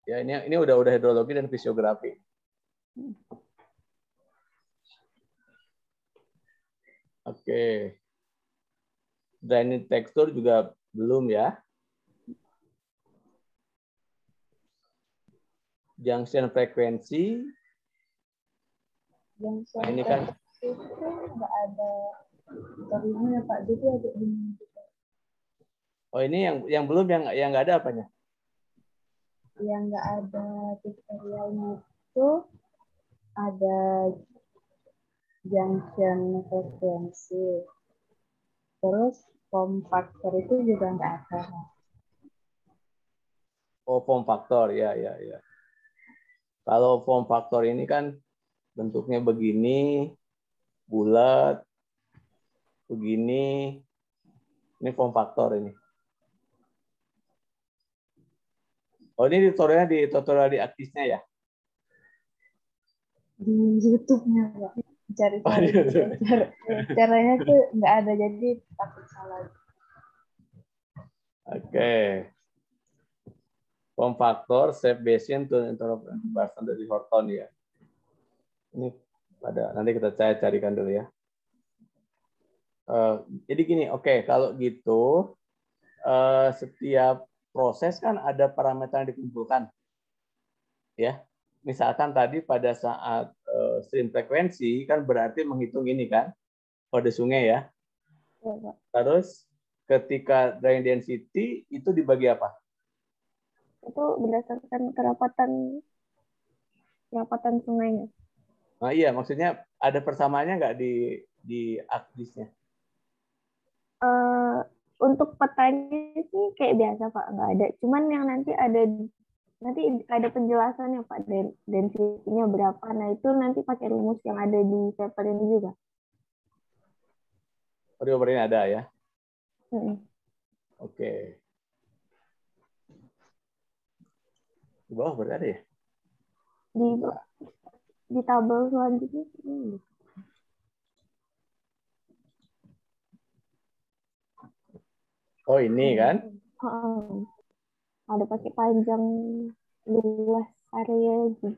Ya ini udah hidrologi dan fisiografi. Oke. Drainage tekstur juga belum ya. Junction frekuensi. Nah, ini kan nggak ada tutorialnya Pak, jadi ada ini. Oh ini yang belum yang nggak ada apanya? Yang nggak ada tutorialnya itu ada junction frekuensi, terus form factor itu juga nggak ada. Oh form factor ya. Kalau form factor ini kan bentuknya begini, bulat, begini. Ini form factor ini. Oh ini tutorial di Aktisnya ya? Di YouTube-nya Pak. Cari-cari. Caranya tuh nggak ada, jadi takut salah. Oke. Form factor, shape basin, to interference basin dari Horton ya. Ini nanti kita carikan dulu ya. Jadi gini, oke, kalau gitu setiap proses kan ada parameter yang dikumpulkan, ya. Misalkan tadi pada saat stream frekuensi kan berarti menghitung ini kan, kode sungai ya. Terus ketika drain density itu dibagi apa? Itu berdasarkan kerapatan sungainya. Nah iya, maksudnya ada persamaannya nggak di Aktisnya? Untuk petanya sih kayak biasa Pak, nggak ada. Cuman yang nanti ada nanti ada penjelasannya Pak, density-nya berapa. Nah itu nanti pakai rumus yang ada di paper ini juga. Oh, di paper ini ada ya. Oke. Di bawah berarti ada ya? Di tabel selanjutnya. Oh ini kan? Ada pakai panjang luas area gitu.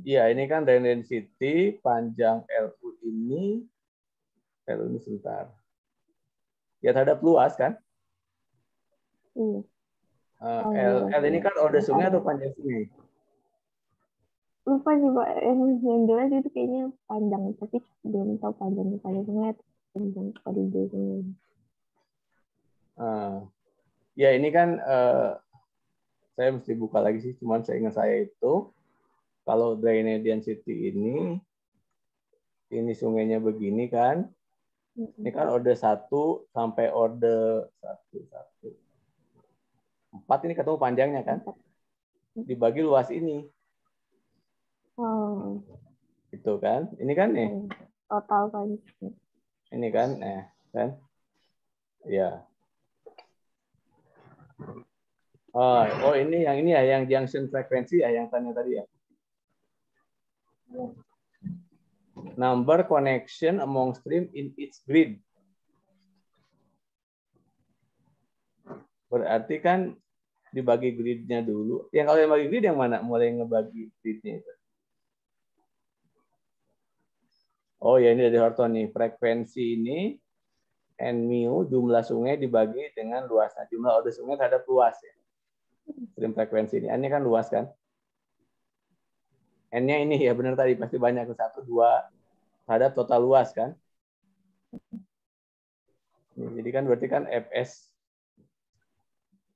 Iya, ini kan drain density panjang LU ini sebentar. Ya terhadap luas kan? Iya. L ini kan order sungai atau panjang sungai? Lupa sih Pak, yang jelas itu kayaknya panjang, tapi belum tahu panjangnya sungai atau panjang koridor sungai. Ya ini kan saya mesti buka lagi sih, cuman saya ingat saya itu kalau drainage density ini sungainya begini kan, ini kan order 1 sampai order 4 ini ketemu panjangnya kan, dibagi luas ini, itu kan, ini kan nih, total kan, ini kan, kan, ya. Oh ini ya, yang junction frekuensi ya, yang tanya tadi ya. Number connection among stream in each grid. Berarti kan dibagi gridnya dulu. Yang kalau yang bagi grid yang mana? Mulai ngebagi gridnya itu. Oh ya ini dari Horton nih. Frekuensi ini N mu jumlah sungai dibagi dengan luasnya. Jumlah order sungai terhadap luas ya. Stream frekuensi ini. N-nya kan luas kan? N-nya ini ya benar tadi pasti banyak. 1, 2 terhadap total luas kan? Jadi kan berarti kan Fs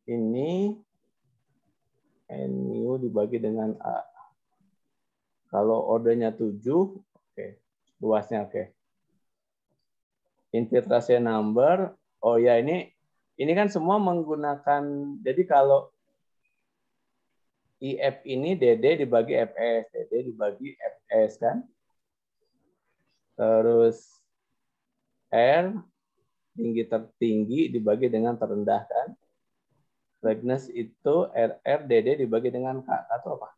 ini N mu dibagi dengan A. Kalau ordernya 7, oke. Luasnya oke. Infiltrasi number, oh ya ini kan semua menggunakan, jadi kalau IF ini DD dibagi FS, DD dibagi FS kan. Terus R tinggi tertinggi dibagi dengan terendah kan. Regness itu RR DD dibagi dengan K. Atau apa?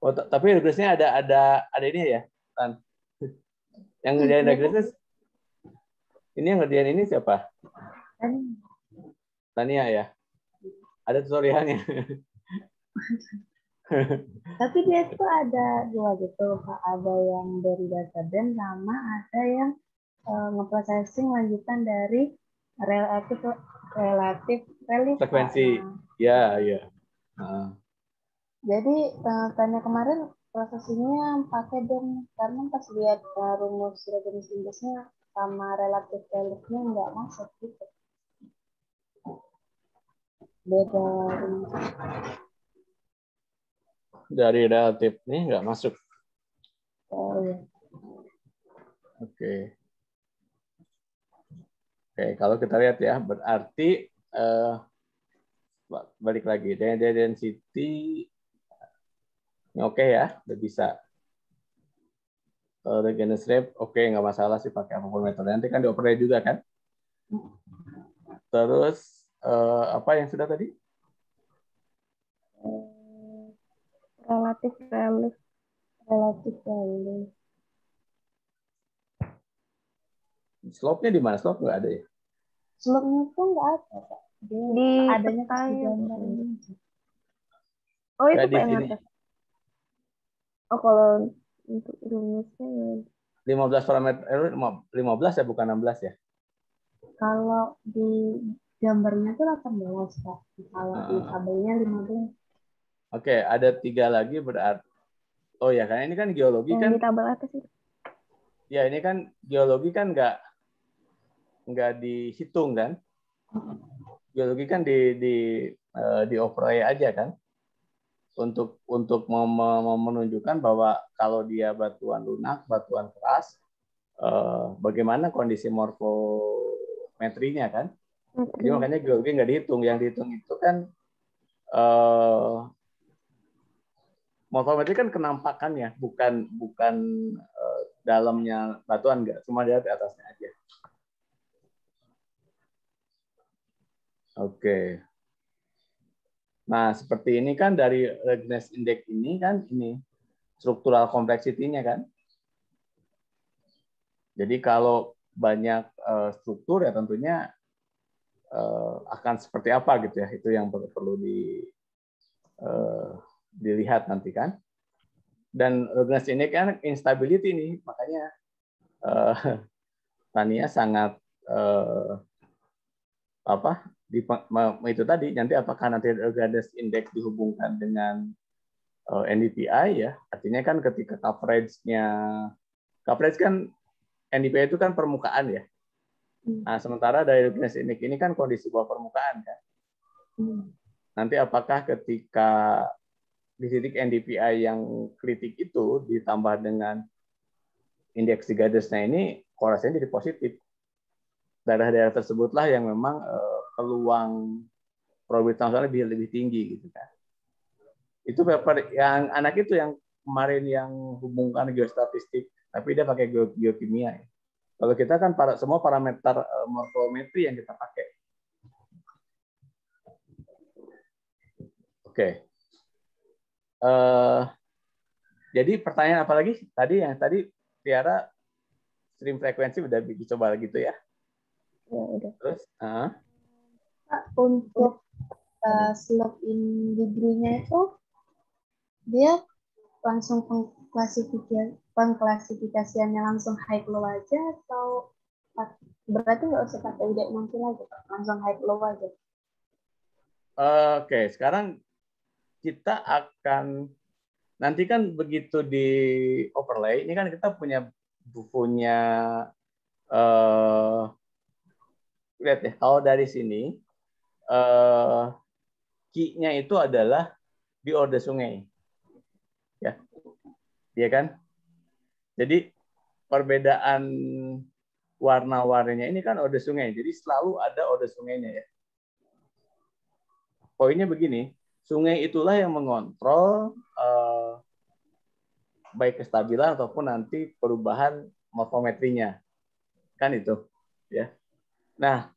Oh, tapi regressnya ada ini ya, Tan. Yang ngerjain regress ini yang ngerjain ini siapa? Tania ya. Ada tutorialnya. Tapi dia itu ada 2 gitu, Pak. Ada yang dari database sama ada yang ngeprocessing lanjutan dari relatif frekuensi. Ya. Jadi tanya kemarin prosesinya pakai dan karena pas lihat rumus reference indexnya sama relatif reliefnya nggak masuk gitu. Beda rumus. Dari relatif nih nggak masuk. Oh iya. Oke, kalau kita lihat ya, berarti balik lagi, density ini oke ya, udah bisa. Regenerative rate, oke, nggak masalah sih pakai apapun metode. Nanti kan dioperate juga kan. Terus apa yang sudah tadi? Relatif relief. Slope-nya di mana? Slope nggak ada ya? Slope-nya tuh nggak ada, Pak. Di adanya pas di gambar ini. Oh itu di Pak yang sini. atas. Oh kalau untuk rumusnya 15 parameter, 15 ya, bukan 16 ya? Kalau di gambarnya tuh 18, Pak. Kalau di tabelnya 15. Oke, ada 3 lagi berarti. Oh ya, karena ini kan geologi yang kan. di tabel atas itu. Ya, ini kan geologi kan nggak dihitung kan? Geologi kan di operate aja kan? Untuk menunjukkan bahwa kalau dia batuan lunak, batuan keras, bagaimana kondisi morfometrinya kan? Jadi makanya geologi nggak dihitung. Yang dihitung itu kan morfometri kan kenampakannya, bukan dalamnya batuan, enggak, cuma lihat di atasnya aja. Oke. Nah, seperti ini kan dari Regency Index ini kan ini struktural complexity-nya kan. Jadi kalau banyak struktur ya tentunya akan seperti apa gitu ya. Itu yang perlu dilihat nanti kan. Dan Regency Index kan instability nih, makanya Tania sangat itu tadi, nanti apakah nanti Regency Index dihubungkan dengan NDVI ya, artinya kan ketika coverage kan NDVI itu kan permukaan ya. Nah, sementara dari Regency Index ini kan kondisi bawah permukaan kan. Nanti apakah ketika di titik NDVI yang kritik itu ditambah dengan indeks Gardner ini korelasinya jadi positif. Daerah-daerah tersebutlah yang memang peluang probabilitas lebih tinggi gitu kan. Itu paper yang anak itu yang kemarin yang hubungkan geostatistik, tapi dia pakai geokimia ya. Kalau kita kan semua parameter morfometri yang kita pakai. Oke. Jadi pertanyaan apa lagi? Tadi Tiara stream frekuensi udah dicoba gitu ya? Ya udah. Terus? Untuk slope in degree-nya itu dia langsung pengklasifikasiannya langsung high low aja atau berarti nggak usah pakai ide nanti lagi, langsung high low aja. Oke, sekarang kita akan nanti kan begitu di overlay ini kan kita punya lihat ya, kalau dari sini key-nya itu adalah di orde sungai. Ya. Iya kan? Jadi perbedaan warna-warninya ini kan orde sungai. Jadi selalu ada orde sungainya ya. Poinnya begini, sungai itulah yang mengontrol baik kestabilan ataupun nanti perubahan morfometrinya. Kan itu, ya. Nah,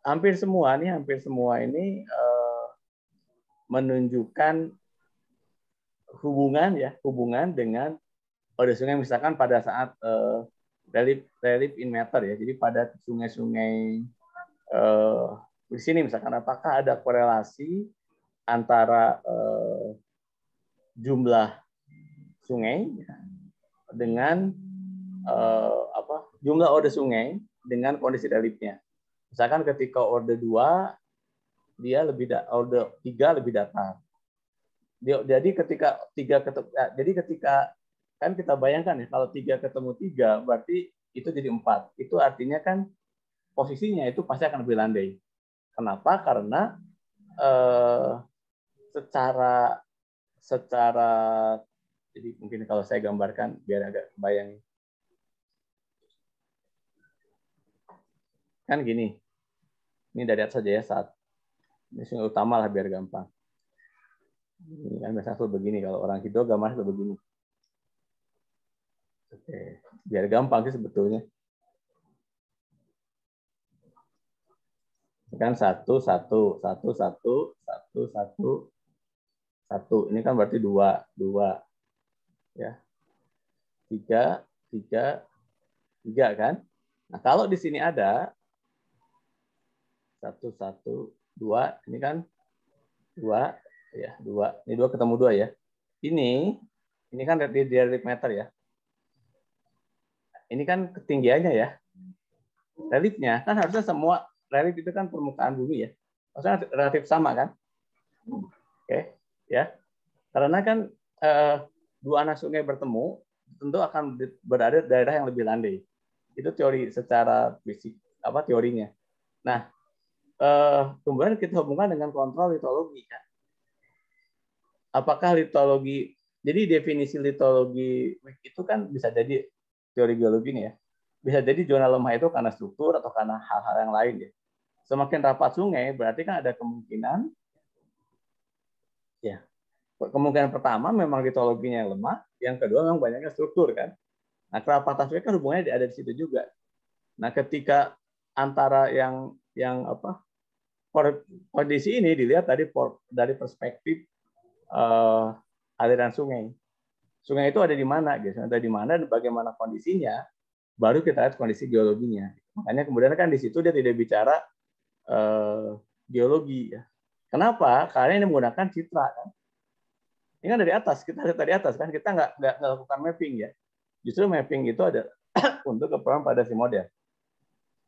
hampir semua ini menunjukkan hubungan dengan orde sungai misalkan pada saat relief in matter ya. Jadi pada sungai-sungai di sini misalkan apakah ada korelasi antara jumlah sungai dengan jumlah orde sungai dengan kondisi reliefnya. Misalkan ketika orde 2 dia orde 3 lebih datar. Jadi ketika kan kita bayangkan ya kalau 3 ketemu 3 berarti itu jadi 4. Itu artinya kan posisinya itu pasti akan lebih landai. Kenapa? Karena secara jadi mungkin kalau saya gambarkan biar agak bayang. Kan gini. Ini dari atas saja ya ini sungai utama lah biar gampang. Ini kan biasanya begini kalau orang Hidro gambarnya begini. Oke, biar gampang sih sebetulnya. Kan 1, 1, 1, 1, 1, 1, 1. Ini kan berarti 2, 2. Ya. 3, 3, 3 kan? Nah, kalau di sini ada 1, 1, 2, ini kan 2, ya, 2. Ini 2 ketemu 2 ya. Ini kan di relief meter ya. Ini kan ketinggiannya ya. Reliefnya kan harusnya semua relief itu kan permukaan bumi ya. Maksudnya relatif sama kan? Oke, ya. Karena kan dua anak sungai bertemu, tentu akan berada di daerah yang lebih landai. Itu teori secara fisik, teorinya. Nah, kemudian kita hubungkan dengan kontrol litologi kan. Apakah litologi, jadi definisi litologi itu kan bisa jadi teori geologinya ya. Bisa jadi zona lemah itu karena struktur atau karena hal-hal yang lain ya. Semakin rapat sungai berarti kan ada kemungkinan Ya, kemungkinan pertama memang litologinya yang lemah, yang kedua memang banyaknya struktur kan. Nah, kerapat tasfiyah kan hubungannya ada di situ juga. Nah, ketika antara yang apa kondisi ini dilihat dari perspektif aliran sungai. Sungai itu ada di mana, gitu. Ada di mana dan bagaimana kondisinya, baru kita lihat kondisi geologinya. Makanya kemudian kan di situ dia tidak bicara geologi ya. Kenapa? Karena ini menggunakan citra kan. Ini kan dari atas, kita lihat dari atas kan, kita nggak lakukan mapping ya. Justru mapping itu ada untuk keperluan pada si model.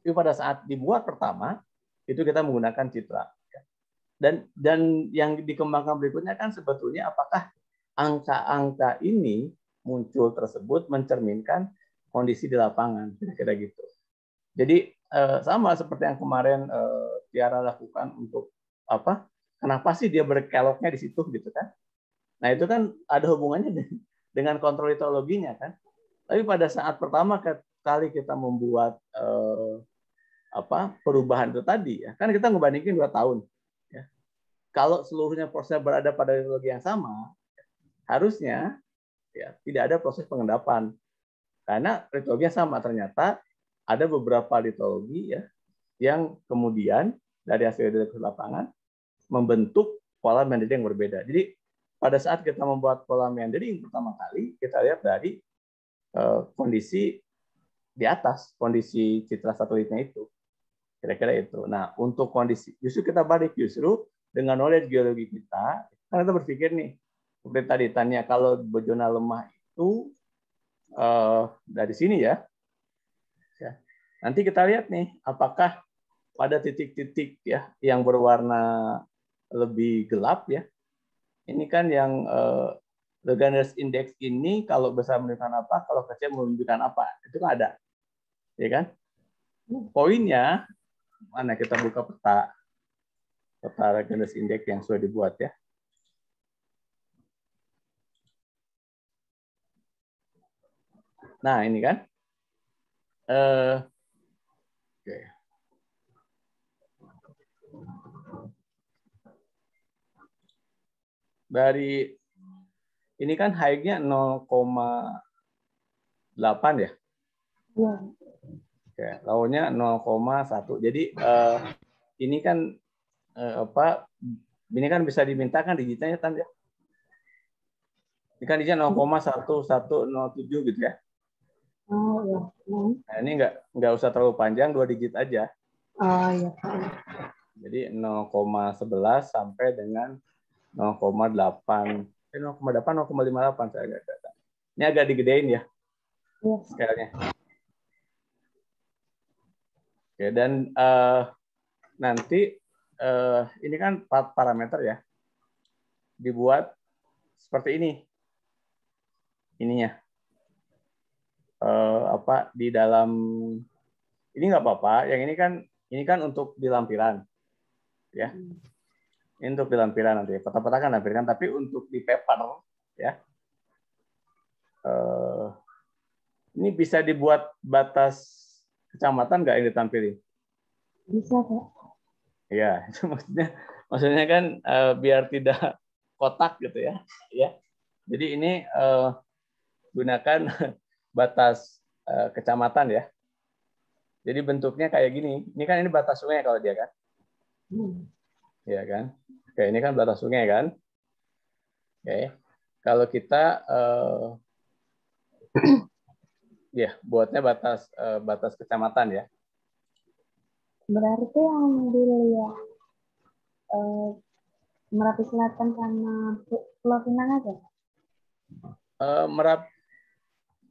Tapi pada saat dibuat pertama, itu kita menggunakan citra. Dan yang dikembangkan berikutnya kan sebetulnya apakah angka-angka ini muncul tersebut mencerminkan kondisi di lapangan, kira-kira gitu. Jadi sama seperti yang kemarin Tiara lakukan untuk apa? Kenapa sih dia berkeloknya di situ gitu kan? Nah itu kan ada hubungannya dengan kontrol litologinya kan. Tapi pada saat pertama kali kita membuat perubahan itu tadi ya kan kita ngebandingin 2 tahun. Ya. Kalau seluruhnya prosesnya berada pada litologi yang sama, harusnya ya tidak ada proses pengendapan karena litologinya sama. Ternyata ada beberapa litologi ya yang kemudian dari hasil dari lapangan membentuk pola meandering yang berbeda. Jadi pada saat kita membuat pola meandering pertama kali, kita lihat dari kondisi di atas, kondisi citra satelitnya itu. Kira-kira itu. Nah, untuk kondisi, justru kita balik justru dengan knowledge geologi kita, kan kita berpikir nih, seperti tadi tanya, kalau bejona lemah itu dari sini ya. Nanti kita lihat nih, apakah pada titik-titik ya yang berwarna lebih gelap ya, ini kan yang Leganes Index ini kalau besar menunjukkan apa, kalau kecil menunjukkan apa, itu kan ada, ya kan? Poinnya mana kita buka peta Leganes Index yang sudah dibuat ya. Nah ini kan, oke. Dari ini kan high-nya 0,8 ya. Iya. Oke, low-nya 0,1. Jadi ini kan ini kan bisa dimintakan digitnya kan ya. Ini kan digitnya 0,1107 gitu ya. Oh iya. Nah, ini nggak usah terlalu panjang, 2 digit aja. Oh iya. Jadi 0,11 sampai dengan 0,8. 0,58 saya agak kata. Ini agak digedein ya. Iya. Scale-nya. Oke, dan nanti ini kan parameter ya. Dibuat seperti ini. Ininya. Di dalam ini nggak apa-apa. Yang ini kan untuk di lampiran. Ya. Ini untuk di lampiran nanti. Peta-peta kan lampiran, tapi untuk di paper ya. Ini bisa dibuat batas kecamatan nggak yang ditampilin? Bisa, Pak. Iya, itu maksudnya kan biar tidak kotak gitu ya. Ya. Jadi ini gunakan batas kecamatan ya. Jadi bentuknya kayak gini. Ini kan ini batas sungai kalau dia kan. Iya kan? Oke, ini kan batas sungai kan. Oke. Kalau kita ya buatnya batas kecamatan ya. Berarti yang dilihat Merapi Selatan sama Pulau Pinang aja?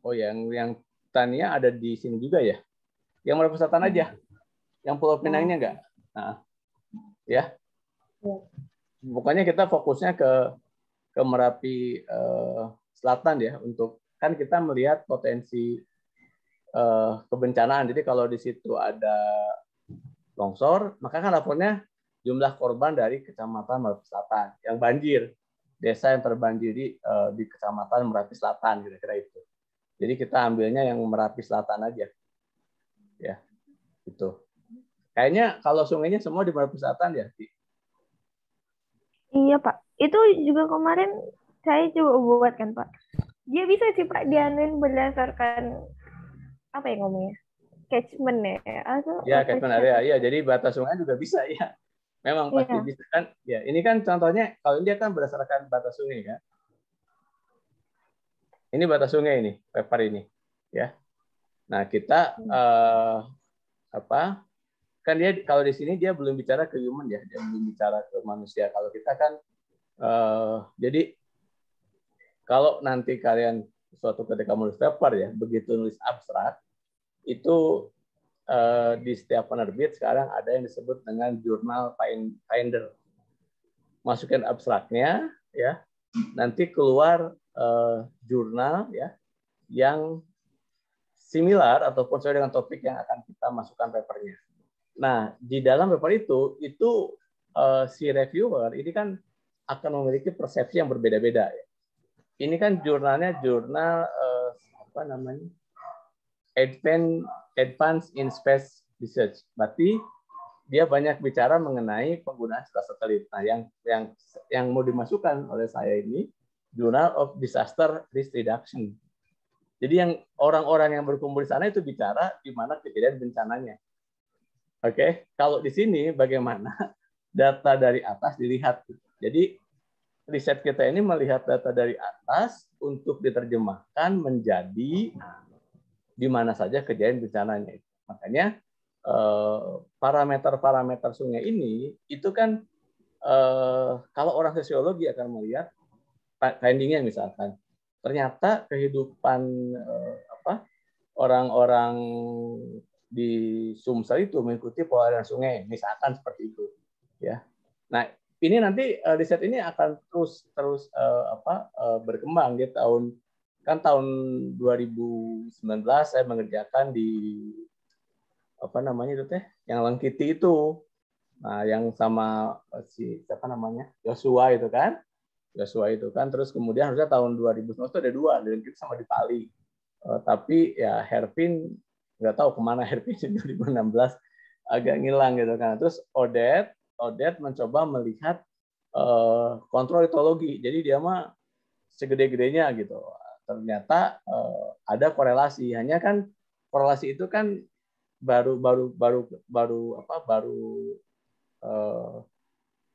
Oh yang Tania ada di sini juga ya. Yang Merapi Selatan aja. Yang Pulau Pinangnya enggak. Nah, ya. Pokoknya kita fokusnya ke Merapi Selatan ya, untuk kan kita melihat potensi kebencanaan. Jadi kalau di situ ada longsor, maka kan lapornya jumlah korban dari Kecamatan Merapi Selatan yang banjir, desa yang terbanjiri di Kecamatan Merapi Selatan, kira-kira itu. Jadi kita ambilnya yang Merapi Selatan aja, ya, itu. Kayaknya kalau sungainya semua di Merapi Selatan ya. Iya, iya Pak. Itu juga kemarin saya coba buat kan Pak. Dia bisa sih Pak dianuin berdasarkan apa ya ngomongnya? Catchment ya atau Ya, catchment watershed. area. Ya, jadi batas sungai juga bisa ya. Memang pasti Iya. bisa kan. Ya, ini kan contohnya kalau dia kan berdasarkan batas sungai kan. Ini batas sungai ini, paper ini, ya. Nah, kita apa? Kan dia kalau di sini dia belum bicara ke human ya, dia belum bicara ke manusia. Kalau kita kan jadi kalau nanti kalian suatu ketika menulis paper ya, begitu nulis abstrak itu di setiap penerbit sekarang ada yang disebut dengan jurnal finder. Masukin abstraknya ya, nanti keluar jurnal ya yang similar ataupun sesuai dengan topik yang akan kita masukkan papernya. Nah, di dalam paper itu si reviewer ini kan akan memiliki persepsi yang berbeda-beda ya. Ini kan jurnalnya jurnal apa namanya? Advanced in Space Research. Berarti dia banyak bicara mengenai penggunaan satelit. Nah, yang mau dimasukkan oleh saya ini Journal of Disaster Risk Reduction. Jadi yang orang-orang yang berkumpul di sana itu bicara di mana kejadian bencananya. Oke, kalau di sini bagaimana data dari atas dilihat. Jadi riset kita ini melihat data dari atas untuk diterjemahkan menjadi di mana saja kejadian bencananya. Makanya parameter-parameter sungai ini itu kan kalau orang sosiologi akan melihat findingnya misalkan ternyata kehidupan orang-orang di Sumsel itu mengikuti pola sungai misalkan seperti itu ya. Nah ini nanti riset ini akan terus berkembang di tahun 2019 saya mengerjakan di apa namanya itu teh yang Lengkiti itu. Nah, yang sama si siapa namanya? Joshua itu kan. Terus kemudian harusnya tahun 2019 itu ada dua, Lengkiti sama di Pali. Tapi ya Hervin nggak tahu kemana Hervin di 2016 agak ngilang gitu kan. Terus Odette mencoba melihat kontrol litologi. Jadi dia mah segede-gedenya gitu. Ternyata ada korelasi. Hanya kan korelasi itu kan baru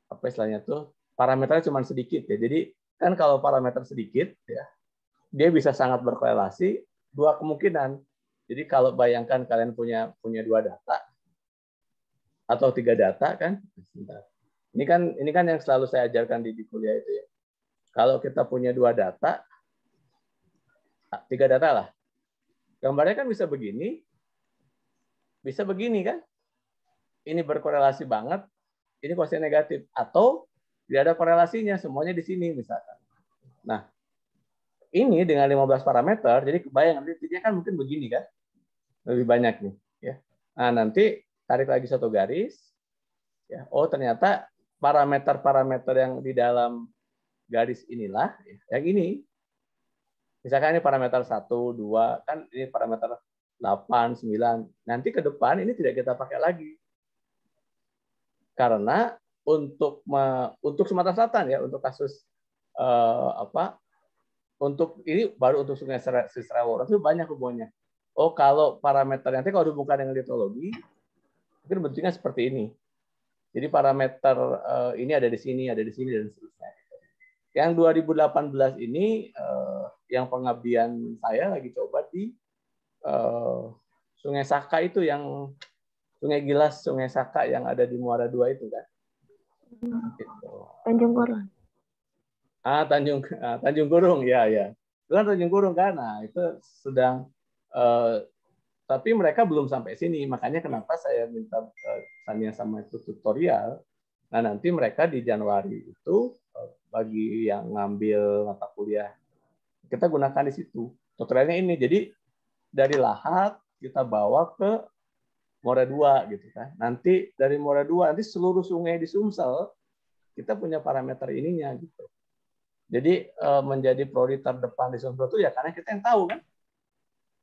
apa istilahnya tuh parameternya cuma sedikit ya. Jadi kan kalau parameter sedikit ya dia bisa sangat berkorelasi dua kemungkinan. Jadi kalau bayangkan kalian punya dua data atau tiga data kan, ini kan yang selalu saya ajarkan di kuliah itu ya. Kalau kita punya dua data, tiga data lah, gambarnya kan bisa begini kan? Ini berkorelasi banget, ini korelasi negatif atau tidak ada korelasinya, semuanya di sini misalkan. Nah, ini dengan 15 parameter, jadi kebayang nanti kan mungkin begini kan, lebih banyak nih. Ya. Nah, nanti tarik lagi satu garis, ya. Oh ternyata parameter-parameter yang di dalam garis inilah, yang ini, misalkan ini parameter 1, 2, kan ini parameter 8, 9, nanti ke depan ini tidak kita pakai lagi. Karena untuk Sumatera Selatan ya, untuk kasus untuk ini baru untuk Sungai Sisrawo itu banyak hubungannya. Oh kalau parameter nanti kalau dihubungkan dengan litologi mungkin bentuknya seperti ini. Jadi parameter ini ada di sini dan seterusnya. Yang 2018 ini yang pengabdian saya lagi coba di Sungai Saka itu yang Sungai Gilas, Sungai Saka yang ada di Muara II itu kan. Tanjung Gurun. Tanjung Gurung, ya. Itu kan Tanjung Gurung kan. Nah, itu sedang tapi mereka belum sampai sini. Makanya kenapa saya minta tanya sama itu tutorial. Nah, nanti mereka di Januari itu bagi yang ngambil mata kuliah kita gunakan di situ. Tutorialnya ini. Jadi dari Lahat kita bawa ke Muara II gitu kan. Nanti dari Muara II nanti seluruh sungai di Sumsel kita punya parameter ininya gitu. Jadi menjadi prioritas depan di Sumsel itu ya karena kita yang tahu kan.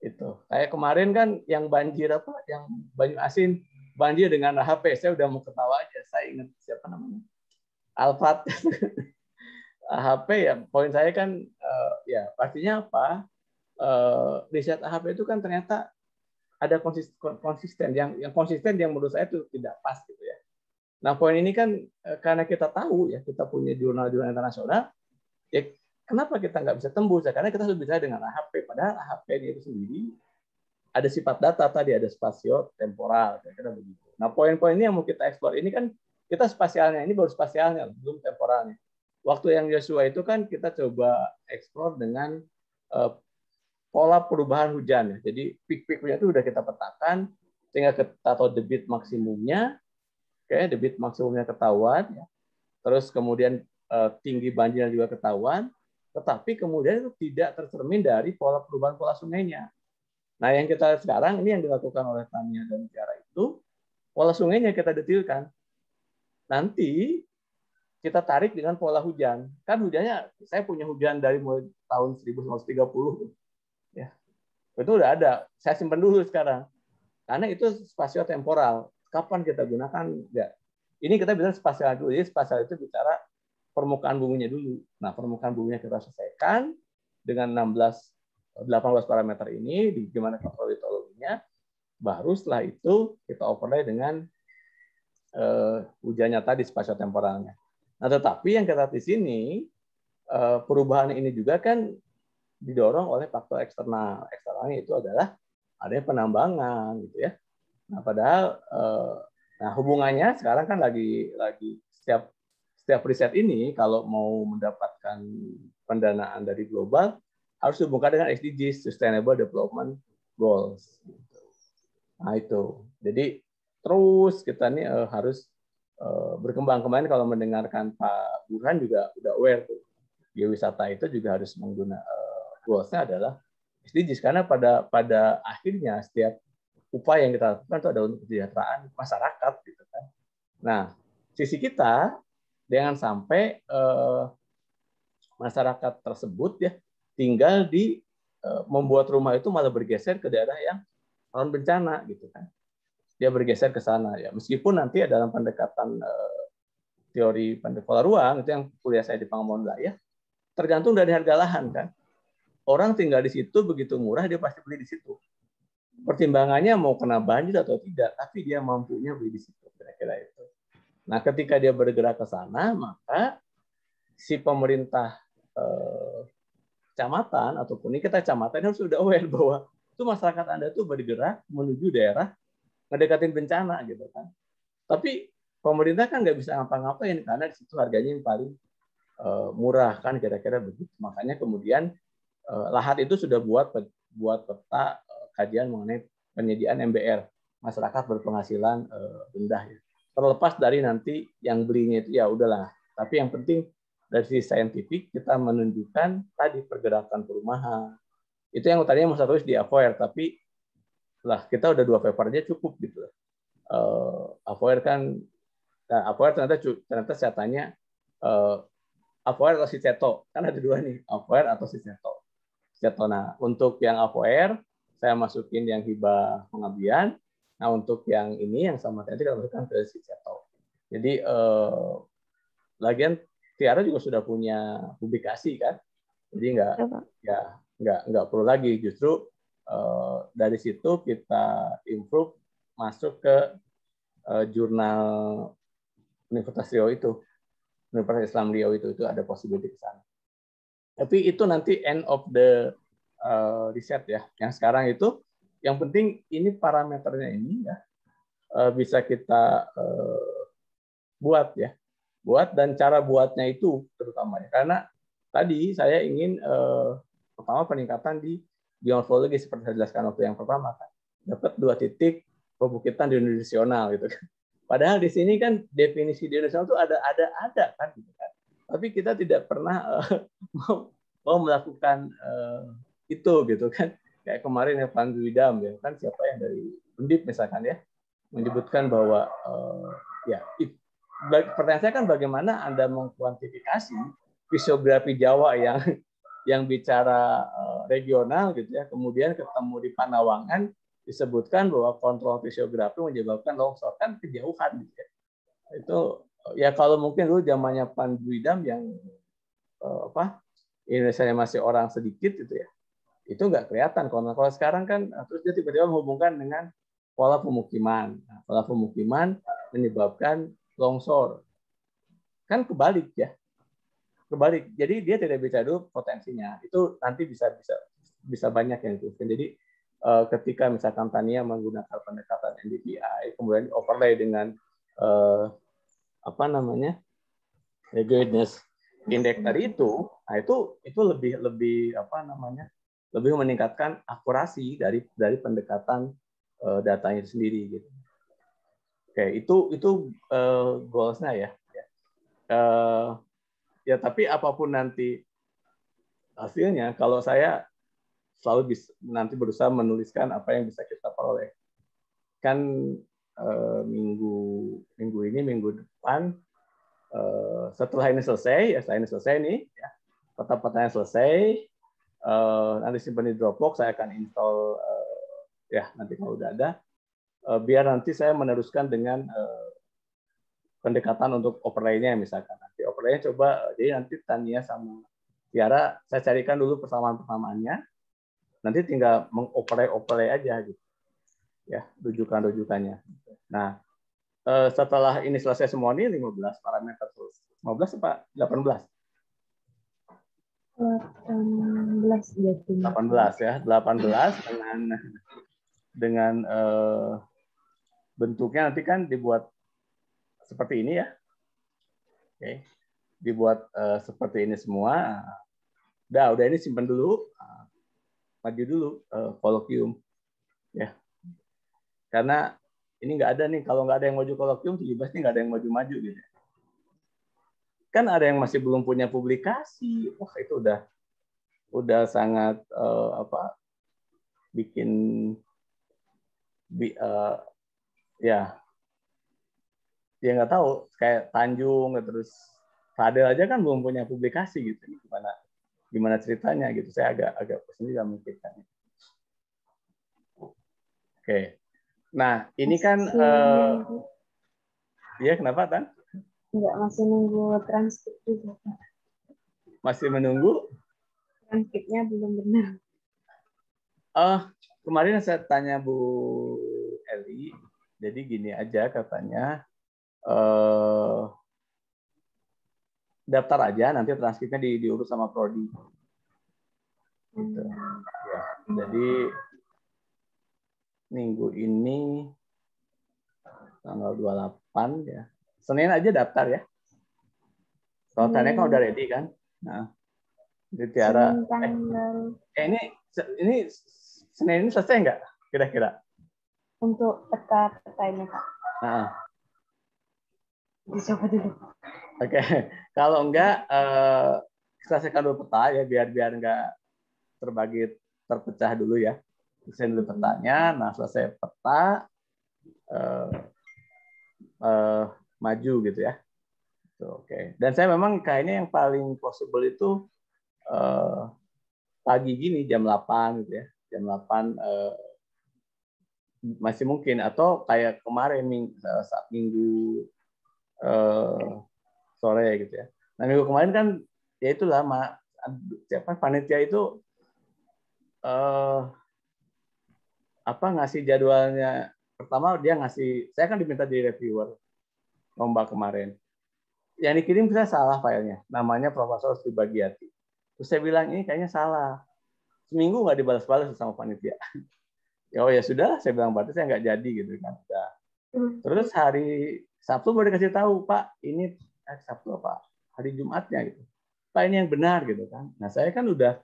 Itu. Kayak kemarin kan yang banjir yang Banyu Asin banjir dengan HP. Saya udah mau ketawa aja. Saya ingat siapa namanya? Alphard. AHP ya, poin saya kan ya pastinya apa? Riset AHP itu kan ternyata ada konsisten yang konsisten yang menurut saya itu tidak pas gitu ya. Nah, poin ini kan karena kita tahu ya, kita punya jurnal-jurnal internasional, ya kenapa kita nggak bisa tembus ya? Karena kita sudah bicara dengan AHP, padahal AHP itu sendiri ada sifat data tadi, ada spasio temporal, kira-kira begitu. Nah, poin-poin ini yang mau kita eksplor ini kan kita spasialnya, ini baru spasialnya, belum temporalnya. Waktu yang Joshua itu kan kita coba eksplor dengan pola perubahan hujan ya. Jadi peak-peaknya itu sudah kita petakan sehingga kita tahu debit maksimumnya, debit maksimumnya ketahuan ya. Terus kemudian tinggi banjirnya juga ketahuan, tetapi kemudian itu tidak tercermin dari pola perubahan pola sungainya. Nah, yang kita sekarang ini yang dilakukan oleh Tania dan Tiara itu pola sungainya kita detilkan. Nanti kita tarik dengan pola hujan. Kan hujannya, saya punya hujan dari mulai tahun 1930. Ya, itu udah ada. Saya simpan dulu sekarang. Karena itu spasio temporal. Kapan kita gunakan? Ya. Ini kita bicara spasial dulu. Jadi spasial itu bicara permukaan buminya dulu. Nah, permukaan buminya kita selesaikan dengan 18 parameter ini, di gimana kontrol litologinya. Baru setelah itu kita overlay dengan hujannya tadi spasio temporalnya. Nah, tetapi yang kita lihat di sini, perubahan ini juga kan didorong oleh faktor eksternal. Eksternalnya itu adalah adanya penambangan, gitu ya. Nah, padahal, nah hubungannya sekarang kan lagi setiap riset ini kalau mau mendapatkan pendanaan dari global harus dihubungkan dengan SDGs, Sustainable Development Goals. Nah itu, jadi terus kita nih harus berkembang. Kemarin kalau mendengarkan Pak Burhan juga udah aware tuh, geowisata itu juga harus menggunakan goalsnya adalah SDGs karena pada akhirnya setiap upaya yang kita lakukan itu ada untuk kesejahteraan masyarakat gitu kan. Nah, sisi kita jangan sampai masyarakat tersebut ya tinggal di membuat rumah itu malah bergeser ke daerah yang rawan bencana gitu kan. Dia bergeser ke sana ya. Meskipun nanti dalam pendekatan teori pola ruang itu yang kuliah saya di Pangembangan Wilayah tergantung dari harga lahan kan. Orang tinggal di situ begitu murah dia pasti beli di situ. Pertimbangannya mau kena banjir atau tidak, tapi dia mampunya beli di situ kira-kira itu. Nah, ketika dia bergerak ke sana, maka si pemerintah kecamatan ataupun ini kita kecamatan harus sudah aware bahwa itu masyarakat Anda tuh bergerak menuju daerah ngedekatin bencana gitu kan. Tapi pemerintah kan nggak bisa ngapa-ngapain karena di situ harganya yang paling murah kan kira-kira begitu. Makanya kemudian Lahat itu sudah buat peta kajian mengenai penyediaan MBR masyarakat berpenghasilan rendah ya. Terlepas dari nanti yang belinya itu ya udahlah. Tapi yang penting dari sisi saintifik kita menunjukkan tadi pergerakan perumahan. Itu yang tadinya masa terus di avoid, tapi lah kita udah 2 paper aja cukup gitu. Avoid kan, nah, avoid ternyata saya tanya avoid atau Siceto, kan ada 2 nih, avoid atau Siceto. Nah, untuk yang avoid saya masukin yang hibah pengabdian. Nah, untuk yang ini yang sama tadi kita masukkan ke Siceto. Jadi lagian Tiara juga sudah punya publikasi kan, jadi nggak perlu lagi. Justru dari situ kita improve masuk ke jurnal Universitas Riau itu, Universitas Islam Riau itu ada possibility ke sana. Tapi itu nanti end of the riset ya. Yang sekarang itu yang penting ini parameternya ini ya bisa kita buat ya. Buat dan cara buatnya itu terutama ya. Karena tadi saya ingin pertama peningkatan di geomorfologi seperti saya jelaskan waktu yang pertama kan. Dapat 2 titik perbukitan denominasional gitu kan. Padahal di sini kan definisi denominasional itu ada kan gitu kan. Tapi kita tidak pernah mau melakukan itu gitu kan. Kayak kemarin ya Van Widam ya kan, siapa yang dari Undip misalkan ya menyebutkan bahwa ya pertanyaan saya kan bagaimana Anda mengkuantifikasi fisiografi Jawa yang bicara regional gitu ya, kemudian ketemu di Panawangan disebutkan bahwa kontrol fisiografi menyebabkan longsor kan kejauhan gitu ya. Itu Ya kalau mungkin dulu zamannya Pan Duidam yang Indonesia masih orang sedikit gitu ya, itu nggak kelihatan. Kalau sekarang kan terus dia tiba-tiba menghubungkan dengan pola pemukiman. Nah, pola pemukiman menyebabkan longsor. Kan kebalik ya, kebalik. Jadi dia tidak bisa dulu potensinya. Itu nanti bisa banyak yang diteruskan. Jadi ketika misalkan Tania menggunakan pendekatan NDVI, kemudian overlay dengan Greatness Index tadi itu, nah itu lebih lebih meningkatkan akurasi dari pendekatan datanya itu sendiri gitu. Oke, itu goals-nya ya. Ya tapi apapun nanti hasilnya, kalau saya selalu nanti berusaha menuliskan apa yang bisa kita peroleh. Kan minggu depan setelah ini selesai nih, ya, peta-petanya selesai, nanti simpan di Dropbox, saya akan install ya nanti kalau udah ada, biar nanti saya meneruskan dengan pendekatan untuk overlay-nya misalkan. Nanti overlay-nya coba, jadi nanti Tania sama Tiara saya carikan dulu persamaan-persamaannya, nanti tinggal mengoverlay aja gitu, ya rujukan-rujukannya. Nah, setelah ini selesai semua nih 15 parameter terus. 15 apa 18? 18 ya, 18 dengan bentuknya nanti kan dibuat seperti ini ya. Oke. Dibuat seperti ini semua. Udah ini simpan dulu. Maju dulu kolokium ya. Karena ini nggak ada nih, kalau nggak ada yang maju kolokium 17 nih nggak ada yang maju-maju gitu. Kan ada yang masih belum punya publikasi. Wah, itu udah sangat bikin ya nggak tahu, kayak Tanjung terus Fadel aja kan belum punya publikasi gitu. Gimana ceritanya gitu. Saya agak pusing juga memikirkan. Oke. Nah, ini kan iya, kenapa Tan? Enggak, masih nunggu transkrip juga. Masih menunggu? Transkripnya belum benar. Kemarin saya tanya Bu Eli, jadi gini aja katanya, daftar aja, nanti transkripnya diurus sama Prodi. Gitu. Ya, jadi minggu ini tanggal 28 ya. Senin aja daftar ya. Kalau Tania kan udah ready kan? Nah, jadi Tiara. Ini Senin ini selesai nggak? Kira-kira? Untuk peta ini, Kak. Nah. Dicoba dulu. Oke. Kalau enggak, selesaikan dulu peta ya, biar nggak terpecah dulu ya. Selesai dulu petanya. Nah, selesai peta, maju gitu ya. Oke. Dan saya memang kayaknya yang paling possible itu pagi gini jam 8 gitu ya. Jam 8 masih mungkin, atau kayak kemarin saat minggu sore gitu ya. Nah, minggu kemarin kan ya itu lama, panitia itu ngasih jadwalnya. Pertama dia ngasih, saya kan diminta di reviewer lomba kemarin. Yang dikirim saya salah filenya, namanya Profesor Subagiati. Terus saya bilang ini kayaknya salah. Seminggu nggak dibalas-balas sama panitia. Ya sudah, saya bilang berarti saya nggak jadi gitu kan. Udah. Terus hari Sabtu baru dikasih tahu, Pak, ini Sabtu apa? Hari Jumatnya gitu. Pak, ini yang benar gitu kan. Nah, saya kan udah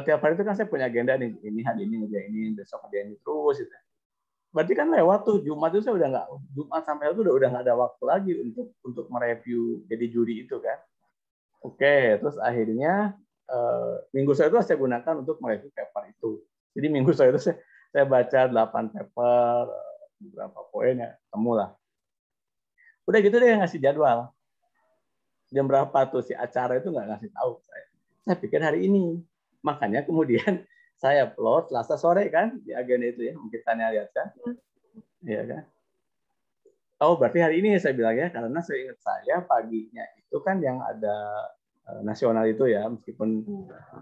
tiap hari itu kan saya punya agenda nih, ini hari ini ngerjain ini, besok ngerjain ini terus gitu. Berarti kan lewat tuh Jumat itu saya udah nggak, Jumat sampai itu udah nggak ada waktu lagi untuk mereview jadi juri itu kan. Oke, terus akhirnya minggu saya itu saya gunakan untuk mereview paper itu. Jadi minggu saya itu saya baca 8 paper, beberapa poin ya, temulah. Udah gitu deh ngasih jadwal. Jam berapa tuh si acara itu nggak ngasih tahu saya. Saya pikir hari ini. Makanya kemudian saya upload Selasa sore kan di agenda itu ya, mungkin Tanya lihat kan. Iya kan. Oh, berarti hari ini saya bilang ya, karena seingat saya paginya itu kan yang ada nasional itu ya, meskipun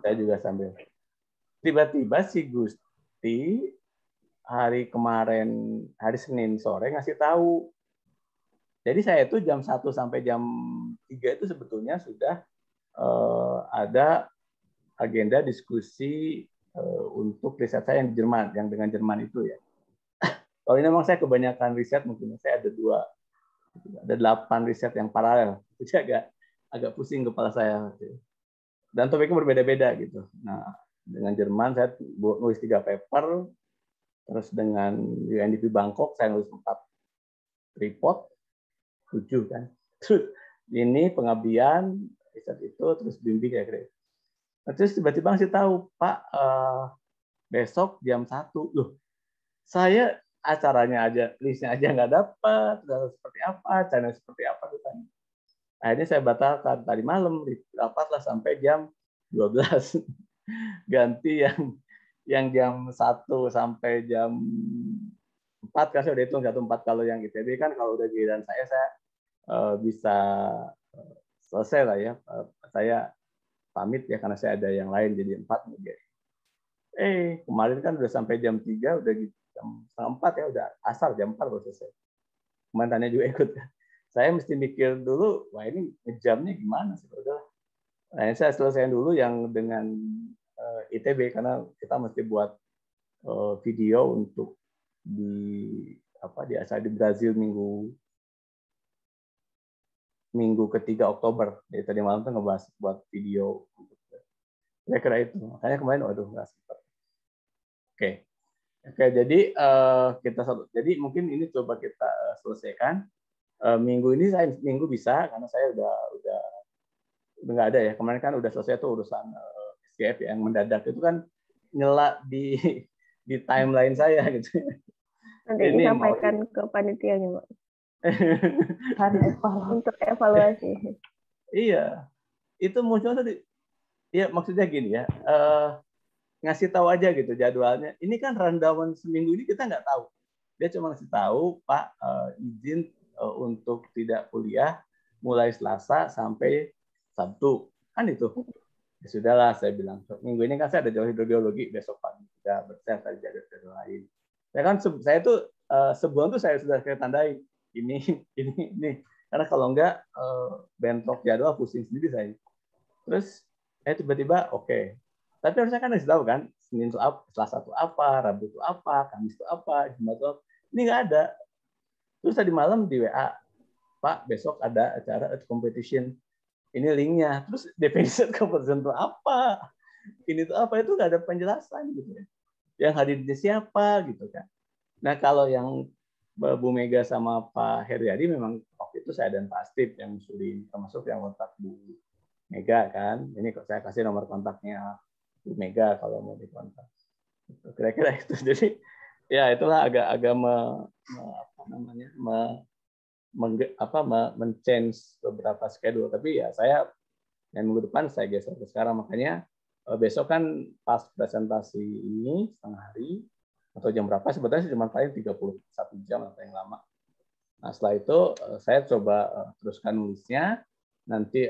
saya juga sambil. Tiba-tiba si Gusti hari kemarin, hari Senin sore ngasih tahu. Jadi saya itu jam 1 sampai jam 3 itu sebetulnya sudah ada agenda diskusi untuk riset saya yang di Jerman, yang dengan Jerman itu ya. Kalau ini memang saya kebanyakan riset, mungkin saya ada 8 riset yang paralel. Jadi agak pusing kepala saya. Dan topiknya berbeda-beda gitu. Nah, dengan Jerman saya nulis 3 paper, terus dengan UNDP Bangkok saya nulis 4 report, 7 kan. Terus ini pengabdian, riset itu, terus bimbing kira-kira. Nah, terus tiba-tiba ngasih tahu, Pak, besok jam 1. Loh, saya acaranya aja, listnya aja nggak dapat, seperti apa, channel seperti apa ditanya. Akhirnya saya batalkan tadi malam, rapatlah sampai jam 12. Ganti yang jam 1 sampai jam 4 kan saya udah hitung 1-4. Kalau yang ITB kan kalau udah giliran saya bisa selesai lah ya. Saya pamit ya karena saya ada yang lain jadi 4 mungkin. Kemarin kan udah sampai jam 3, udah jam 3:30 ya, udah asar jam 4 baru selesai. Mantannya juga ikut. Saya mesti mikir dulu, wah ini ngejamnya gimana sih? Udah. Nah, saya selesaiin dulu yang dengan ITB karena kita mesti buat video untuk di acara di Brazil minggu ke-3 Oktober. Jadi tadi malam tuh ngebahas buat video. Kira-kira itu. Makanya kemarin waduh nggak sempat. Oke, jadi jadi mungkin ini coba kita selesaikan. Minggu ini saya minggu bisa karena saya udah nggak ada ya. Kemarin kan udah selesai tuh urusan SKF yang mendadak itu kan nyela di timeline saya gitu. Nanti Ini disampaikan ke panitianya, Pak. Untuk evaluasi. Iya, itu muncul tadi. Ya maksudnya gini ya, ngasih tahu aja gitu jadwalnya. Ini kan rundown seminggu ini kita nggak tahu. Dia cuma ngasih tahu, Pak, izin untuk tidak kuliah mulai Selasa sampai Sabtu. Kan itu. Ya sudahlah, saya bilang. Minggu ini kan saya ada hidrogeologi, besok pagi sudah bersiap dari jadwal lain. Saya tuh sebulan tuh saya sudah kayak tandai ini. Karena kalau enggak bentrok jadwal pusing sendiri saya. Terus tiba-tiba oke. Tapi harusnya kan harus tahu kan, Senin itu apa, Selasa itu apa, Rabu itu apa, Kamis itu apa, Jumat itu apa. Ini nggak ada. Terus tadi malam di WA, Pak, besok ada acara competition. Ini linknya. Terus definisi competition itu apa? Ini itu apa? Itu nggak ada penjelasan gitu ya. Yang hadirnya siapa gitu kan. Nah kalau yang Bu Mega sama Pak Heriadi memang waktu itu saya dan Pak Steve yang ngusulin, termasuk yang kontak Bu Mega kan. Ini saya kasih nomor kontaknya Bu Mega kalau mau dikontak. Kira-kira itu. Jadi ya itulah agak men-change beberapa schedule. Tapi ya saya yang minggu depan saya geser ke sekarang. Makanya besok kan pas presentasi ini setengah hari atau jam berapa sebetulnya cuma paling 31 jam atau yang lama. Nah setelah itu saya coba teruskan nulisnya. Nanti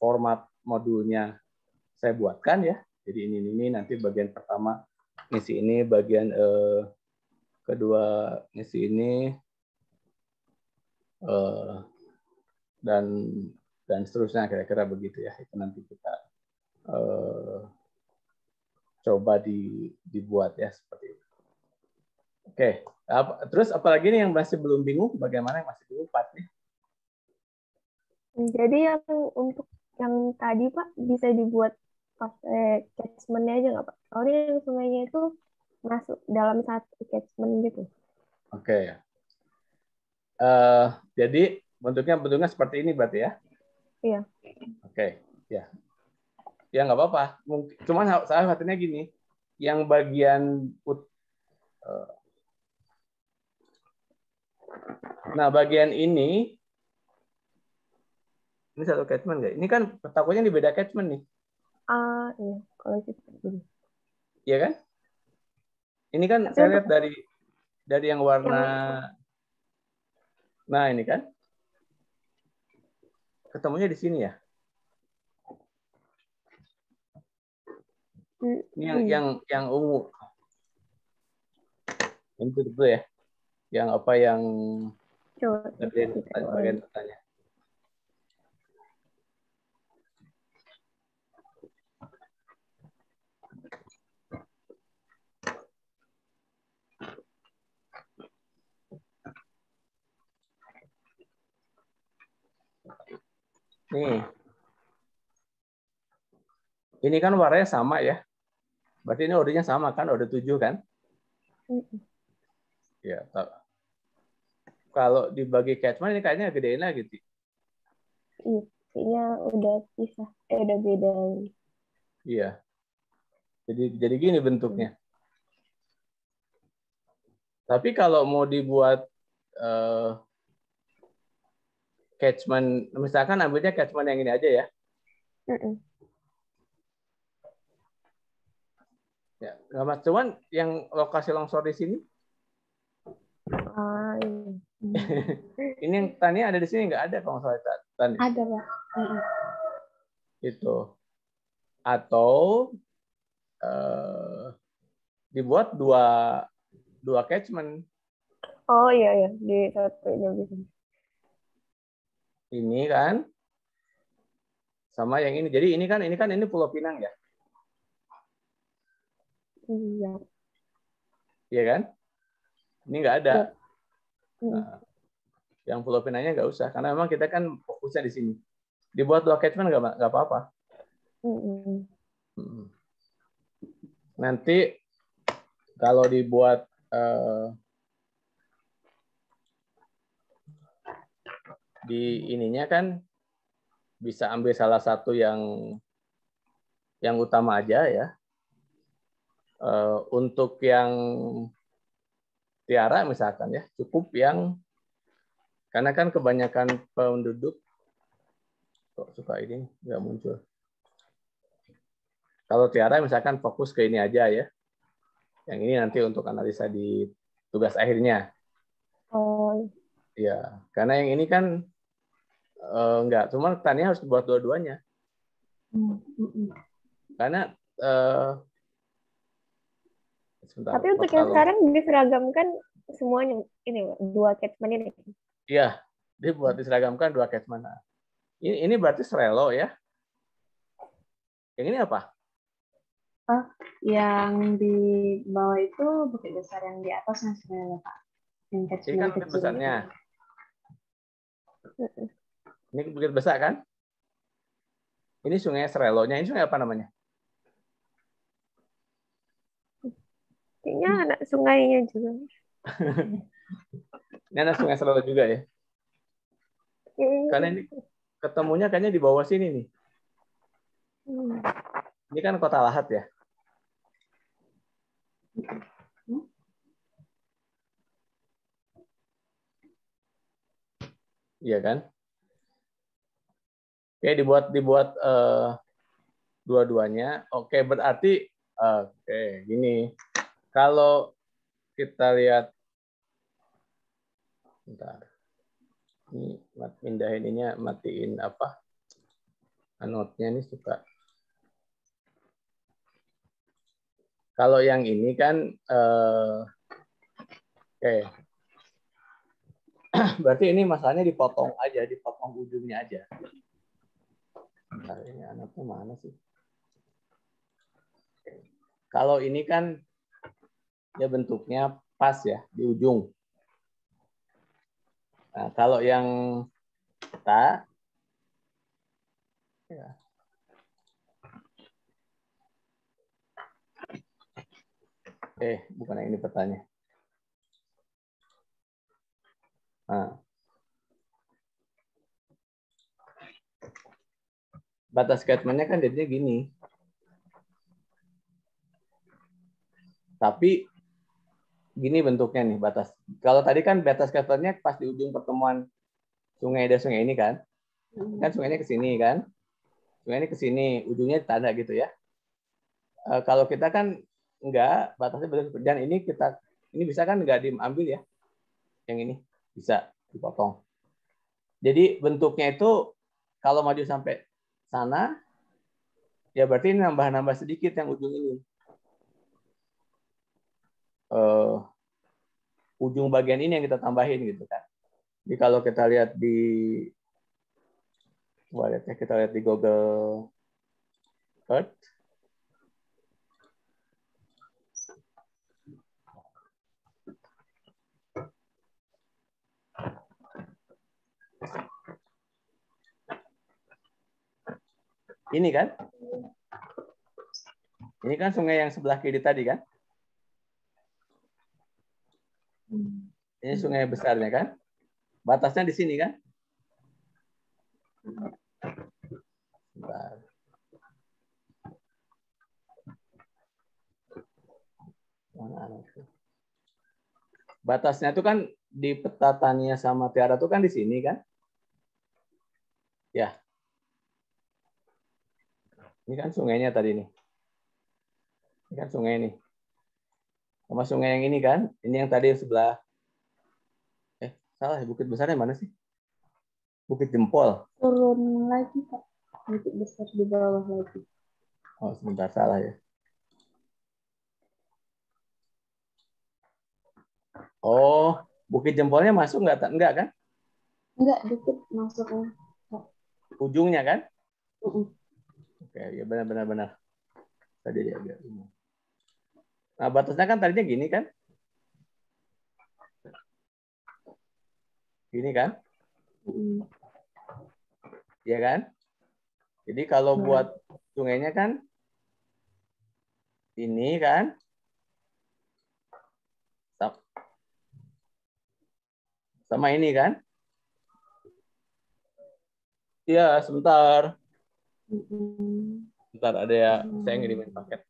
format modulnya saya buatkan ya. Jadi ini nanti bagian pertama ngisi ini, bagian kedua ngisi ini, dan seterusnya kira-kira begitu ya. Itu nanti kita coba dibuat ya seperti itu. Oke, terus apalagi nih yang masih belum bingung? Bagaimana yang masih bingung, Pak? Jadi yang untuk yang tadi Pak bisa dibuat pakai catchment-nya aja nggak Pak? Soalnya yang sungainya itu masuk dalam satu catchment gitu. Oke. Jadi bentuknya seperti ini berarti ya? Iya. Oke, ya. Ya nggak apa-apa. Cuman saya khawatirnya gini, yang bagian bagian ini satu catchment nggak? Ini kan takutnya di beda catchment nih. Iya. Kalau itu. Iya kan? Ini kan Tapi saya lihat dari yang warna Nah, ini kan ketemunya di sini ya. Ini yang ungu. Ini itu ya. Yang apa yang bagian pertanyaan. Nih. Ini kan warnanya sama ya. Berarti ini ordenya sama kan? Order 7 kan? Ya, kalau dibagi catchment ini kayaknya gedein lagi. Iya, kayaknya udah pisah. Udah beda. Iya. Jadi gini bentuknya. Tapi kalau mau dibuat catchment, misalkan ambilnya catchment yang ini aja ya. Ya, nggak mas. Cuman yang lokasi longsor di sini. Ini yang tani ada di sini nggak ada kalau nggak salah tani. Ada Pak. Itu. Atau dibuat dua catchment. Oh iya di satu bisa. Ini kan sama yang ini. Jadi ini Pulau Pinang ya. Iya. Iya kan? Ini nggak ada. Iya. Nah, yang Pulau Pinangnya nggak usah, karena memang kita kan fokusnya di sini. Dibuat dua catchment nggak apa-apa. Nanti kalau dibuat di ininya kan bisa ambil salah satu yang utama aja ya. Untuk yang Tiara misalkan ya, cukup yang karena kan kebanyakan penduduk kok suka ini nggak muncul. Kalau Tiara misalkan fokus ke ini aja ya. Yang ini nanti untuk analisa di tugas akhirnya. Oh. Ya, karena yang ini kan enggak, cuma tanya harus dibuat dua-duanya. Karena sebentar, tapi untuk yang sekarang diseragamkan semuanya ini dua catchment ini. Iya, dibuat diseragamkan dua catchment. Ini berarti serelo ya. Yang ini apa? Oh, yang di bawah itu bukit besar, yang di atasnya sebenarnya Pak. Yang Ini kan bukit besarnya. Ini bukit besar kan? Ini sungai Serelonya. Ini sungai apa namanya? Kayaknya anak sungainya juga. Ini anak sungai Serelo juga ya? Karena ini ketemunya kayaknya di bawah sini nih. Ini kan Kota Lahat ya? Iya kan? Oke, dibuat dua-duanya. Oke, berarti gini. Kalau kita lihat, bentar. Ini pindahin ininya, matiin apa? Anotnya ini suka. Kalau yang ini kan, oke. Berarti ini masalahnya dipotong aja, dipotong ujungnya aja. Bentar, ini anotnya mana sih? Kalau ini kan ya bentuknya pas ya di ujung. Nah, kalau yang kita ya. Bukan yang ini petanya. Nah. Batas catchment-nya kan jadinya gini. Tapi gini bentuknya nih batas. Kalau tadi kan batas catchment-nya pas di ujung pertemuan sungai dan sungai ini kan. Kan sungainya ke sini kan. Sungai ini ke sini, ujungnya tanda gitu ya. Kalau kita kan enggak, batasnya benar. Dan ini bisa kan enggak diambil ya. Yang ini bisa dipotong. Jadi bentuknya itu kalau maju sampai sana, ya berarti ini nambah-nambah sedikit yang ujung ini. Ujung bagian ini yang kita tambahin gitu kan. Jadi kalau kita lihat di Google Earth, ini kan? Ini kan sungai yang sebelah kiri tadi kan? Ini sungai besarnya kan? Batasnya di sini kan? Bentar. Batasnya itu kan di peta Tania sama Tiara itu kan di sini kan? Ya. Ini kan sungainya tadi nih. Ini kan sungai ini. Sama sungai yang ini kan? Ini yang tadi sebelah. Salah, Bukit Besarnya mana sih? Bukit Jempol. Turun lagi, Pak. Bukit Besar di bawah lagi. Oh, sebentar, salah ya. Oh, Bukit Jempolnya masuk nggak? Enggak kan? Enggak, dikit masuknya. Ujungnya kan? Oke, ya benar. Tadi dia agak ini. Nah, batasnya kan tadinya gini kan? Gini kan? Iya kan? Jadi kalau buat sungainya kan ini kan? Sama ini kan? Iya, sebentar. Bentar, ada ya, saya ngirimin paket.